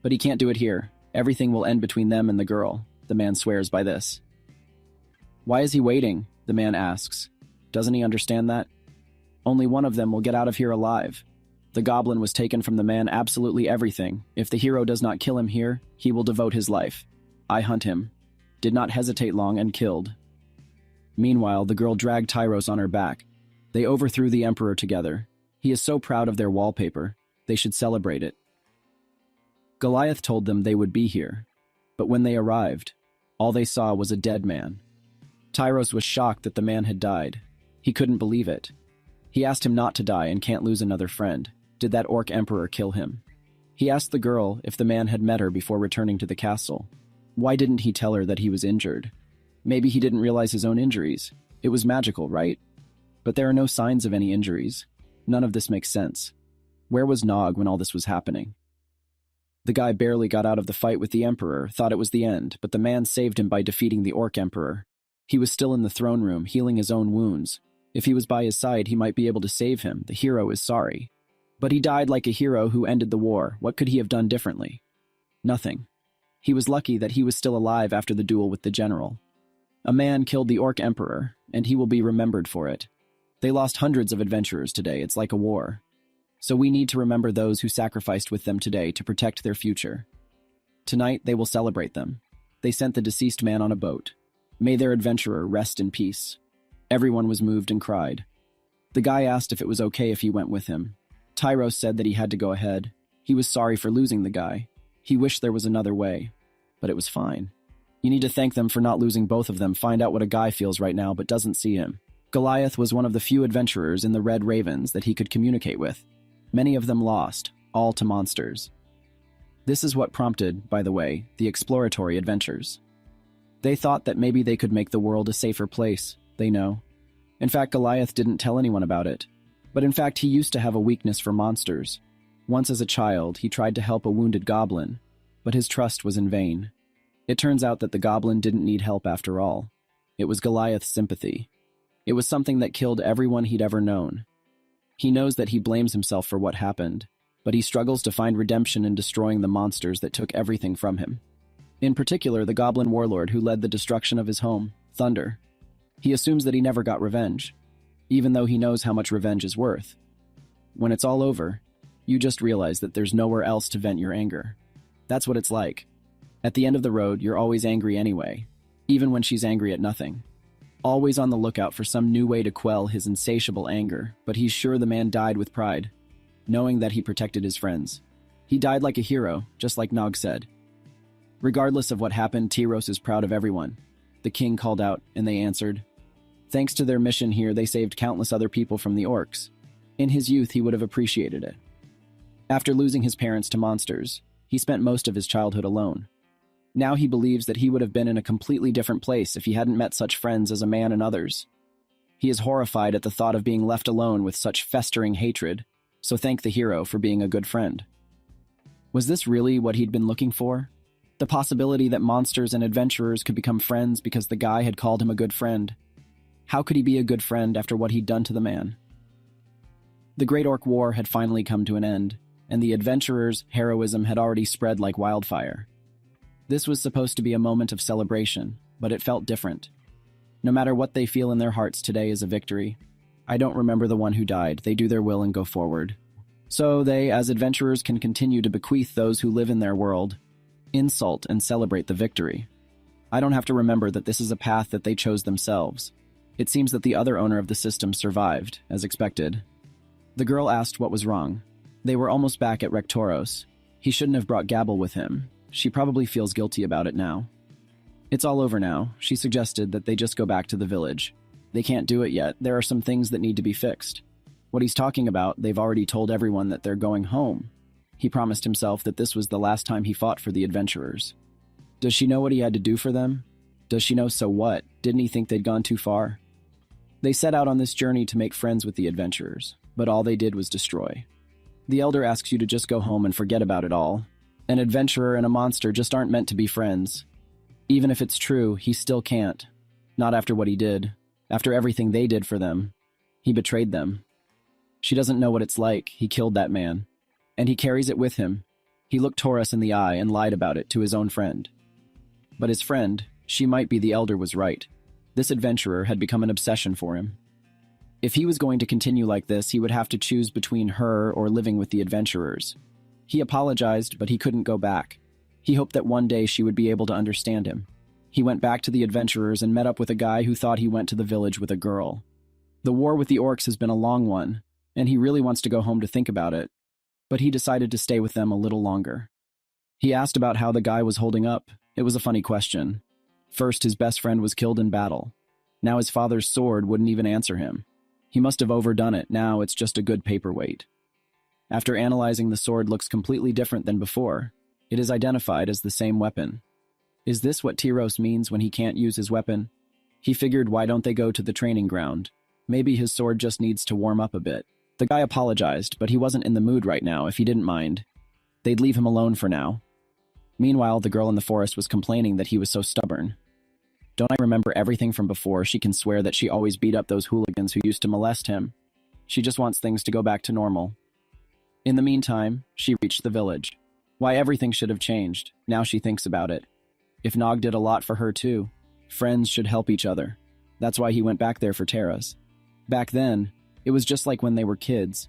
But he can't do it here. Everything will end between them and the girl. The man swears by this. Why is he waiting? The man asks. Doesn't he understand that? Only one of them will get out of here alive. The goblin was taken from the man absolutely everything. If the hero does not kill him here, he will devote his life. I hunt him. Did not hesitate long and killed. Meanwhile, the girl dragged Tyros on her back. They overthrew the Emperor together. He is so proud of their wallpaper. They should celebrate it. Goliath told them they would be here. But when they arrived, all they saw was a dead man. Tyros was shocked that the man had died. He couldn't believe it. He asked him not to die and can't lose another friend. Did that orc emperor kill him? He asked the girl if the man had met her before returning to the castle. Why didn't he tell her that he was injured? Maybe he didn't realize his own injuries. It was magical, right? But there are no signs of any injuries. None of this makes sense. Where was Nog when all this was happening? The guy barely got out of the fight with the Emperor, thought it was the end, but the man saved him by defeating the Orc Emperor. He was still in the throne room, healing his own wounds. If he was by his side, he might be able to save him. The hero is sorry. But he died like a hero who ended the war. What could he have done differently? Nothing. He was lucky that he was still alive after the duel with the general. A man killed the Orc Emperor, and he will be remembered for it. They lost hundreds of adventurers today. It's like a war. So we need to remember those who sacrificed with them today to protect their future. Tonight, they will celebrate them. They sent the deceased man on a boat. May their adventurer rest in peace. Everyone was moved and cried. The guy asked if it was okay if he went with him. Tyros said that he had to go ahead. He was sorry for losing the guy. He wished there was another way, but it was fine. You need to thank them for not losing both of them. Find out what a guy feels right now but doesn't see him. Goliath was one of the few adventurers in the Red Ravens that he could communicate with. Many of them lost, all to monsters. This is what prompted, by the way, the exploratory adventures. They thought that maybe they could make the world a safer place, they know. In fact, Goliath didn't tell anyone about it. But in fact, he used to have a weakness for monsters. Once as a child, he tried to help a wounded goblin, but his trust was in vain. It turns out that the goblin didn't need help after all. It was Goliath's sympathy. It was something that killed everyone he'd ever known. He knows that he blames himself for what happened, but he struggles to find redemption in destroying the monsters that took everything from him. In particular, the goblin warlord who led the destruction of his home, Thunder. He assumes that he never got revenge, even though he knows how much revenge is worth. When it's all over, You just realize that there's nowhere else to vent your anger. That's what it's like. At the end of the road, you're always angry anyway, even when she's angry at nothing. Always on the lookout for some new way to quell his insatiable anger, but he's sure the man died with pride, knowing that he protected his friends. He died like a hero, just like Nog said. Regardless of what happened, Tyros is proud of everyone. The king called out, and they answered. Thanks to their mission here, they saved countless other people from the orcs. In his youth, he would have appreciated it. After losing his parents to monsters, he spent most of his childhood alone. Now he believes that he would have been in a completely different place if he hadn't met such friends as a man and others. He is horrified at the thought of being left alone with such festering hatred, so thank the hero for being a good friend. Was this really what he'd been looking for? The possibility that monsters and adventurers could become friends because the guy had called him a good friend. How could he be a good friend after what he'd done to the man? The Great Orc War had finally come to an end, and the adventurers' heroism had already spread like wildfire. This was supposed to be a moment of celebration, but it felt different. No matter what they feel in their hearts, today is a victory. I don't remember the one who died. They do their will and go forward. So they, as adventurers, can continue to bequeath those who live in their world, insult and celebrate the victory. I don't have to remember that this is a path that they chose themselves. It seems that the other owner of the system survived, as expected. The girl asked what was wrong. They were almost back at Rektoros. He shouldn't have brought Gabble with him. She probably feels guilty about it now. It's all over now. She suggested that they just go back to the village. They can't do it yet. There are some things that need to be fixed. What he's talking about, they've already told everyone that they're going home. He promised himself that this was the last time he fought for the adventurers. Does she know what he had to do for them? Does she know so what? Didn't he think they'd gone too far? They set out on this journey to make friends with the adventurers, but all they did was destroy. The elder asks you to just go home and forget about it all. An adventurer and a monster just aren't meant to be friends. Even if it's true, he still can't. Not after what he did. After everything they did for them. He betrayed them. She doesn't know what it's like. He killed that man. And he carries it with him. He looked Taurus in the eye and lied about it to his own friend. But his friend, she might be the elder, was right. This adventurer had become an obsession for him. If he was going to continue like this, he would have to choose between her or living with the adventurers. He apologized, but he couldn't go back. He hoped that one day she would be able to understand him. He went back to the adventurers and met up with a guy who thought he went to the village with a girl. The war with the orcs has been a long one, and he really wants to go home to think about it. But he decided to stay with them a little longer. He asked about how the guy was holding up. It was a funny question. First, his best friend was killed in battle. Now his father's sword wouldn't even answer him. He must have overdone it. Now it's just a good paperweight. After analyzing, the sword looks completely different than before. It is identified as the same weapon. Is this what Tyros means when he can't use his weapon? He figured, why don't they go to the training ground? Maybe his sword just needs to warm up a bit. The guy apologized, but he wasn't in the mood right now, if he didn't mind. They'd leave him alone for now. Meanwhile, the girl in the forest was complaining that he was so stubborn. Don't I remember everything from before? She can swear that she always beat up those hooligans who used to molest him. She just wants things to go back to normal. In the meantime, she reached the village. Why, everything should have changed. Now she thinks about it. If Nog did a lot for her too. Friends should help each other. That's why he went back there for Terra's. Back then, it was just like when they were kids.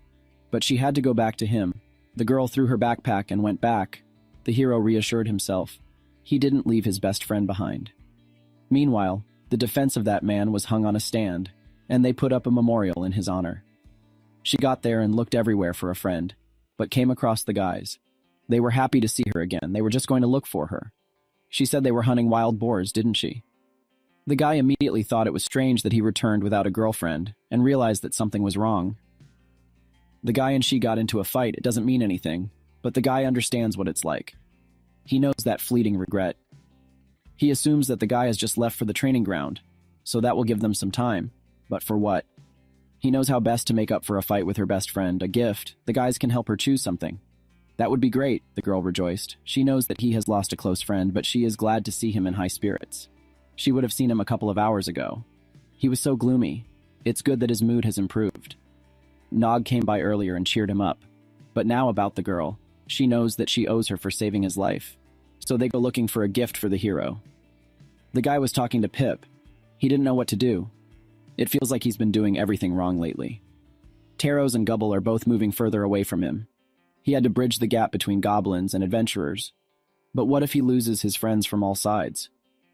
But she had to go back to him. The girl threw her backpack and went back. The hero reassured himself. He didn't leave his best friend behind. Meanwhile, the defense of that man was hung on a stand, and they put up a memorial in his honor. She got there and looked everywhere for a friend, but came across the guys. They were happy to see her again. They were just going to look for her. She said they were hunting wild boars, didn't she? The guy immediately thought it was strange that he returned without a girlfriend, and realized that something was wrong. The guy and she got into a fight. It doesn't mean anything, but the guy understands what it's like. He knows that fleeting regret. He assumes that the guy has just left for the training ground, so that will give them some time. But for what? He knows how best to make up for a fight with her best friend, a gift. The guys can help her choose something. That would be great, the girl rejoiced. She knows that he has lost a close friend, but she is glad to see him in high spirits. She would have seen him a couple of hours ago. He was so gloomy. It's good that his mood has improved. Nog came by earlier and cheered him up. But now about the girl. She knows that she owes her for saving his life. So they go looking for a gift for the hero. The guy was talking to Pip. He didn't know what to do. It feels like he's been doing everything wrong lately. Taros and Gubble are both moving further away from him. He had to bridge the gap between goblins and adventurers. But what if he loses his friends from all sides?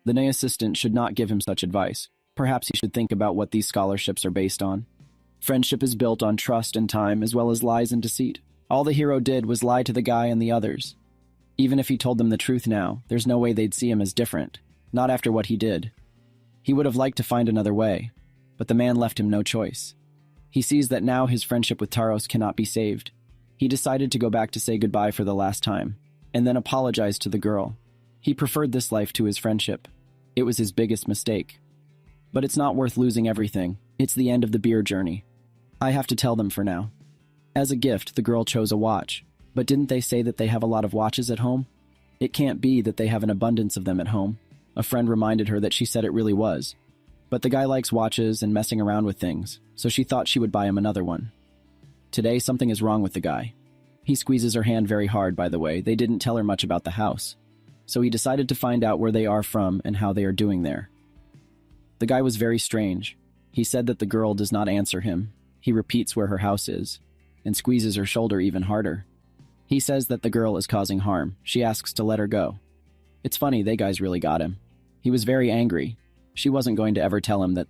The new assistant should not give him such advice. Perhaps he should think about what these scholarships are based on. Friendship is built on trust and time, as well as lies and deceit. All the hero did was lie to the guy and the others. Even if he told them the truth now, there's no way they'd see him as different. Not after what he did. He would have liked to find another way, but the man left him no choice. He sees that now his friendship with Taros cannot be saved. He decided to go back to say goodbye for the last time, and then apologize to the girl. He preferred this life to his friendship. It was his biggest mistake. But it's not worth losing everything. It's the end of the beer journey. I have to tell them for now. As a gift, the girl chose a watch. But didn't they say that they have a lot of watches at home? It can't be that they have an abundance of them at home. A friend reminded her that she said it really was. But the guy likes watches and messing around with things, so she thought she would buy him another one. Today, something is wrong with the guy. He squeezes her hand very hard, by the way. They didn't tell her much about the house. So he decided to find out where they are from and how they are doing there. The guy was very strange. He said that the girl does not answer him. He repeats where her house is, and squeezes her shoulder even harder. He says that the girl is causing harm. She asks to let her go. It's funny, they guys really got him. He was very angry. She wasn't going to ever tell him that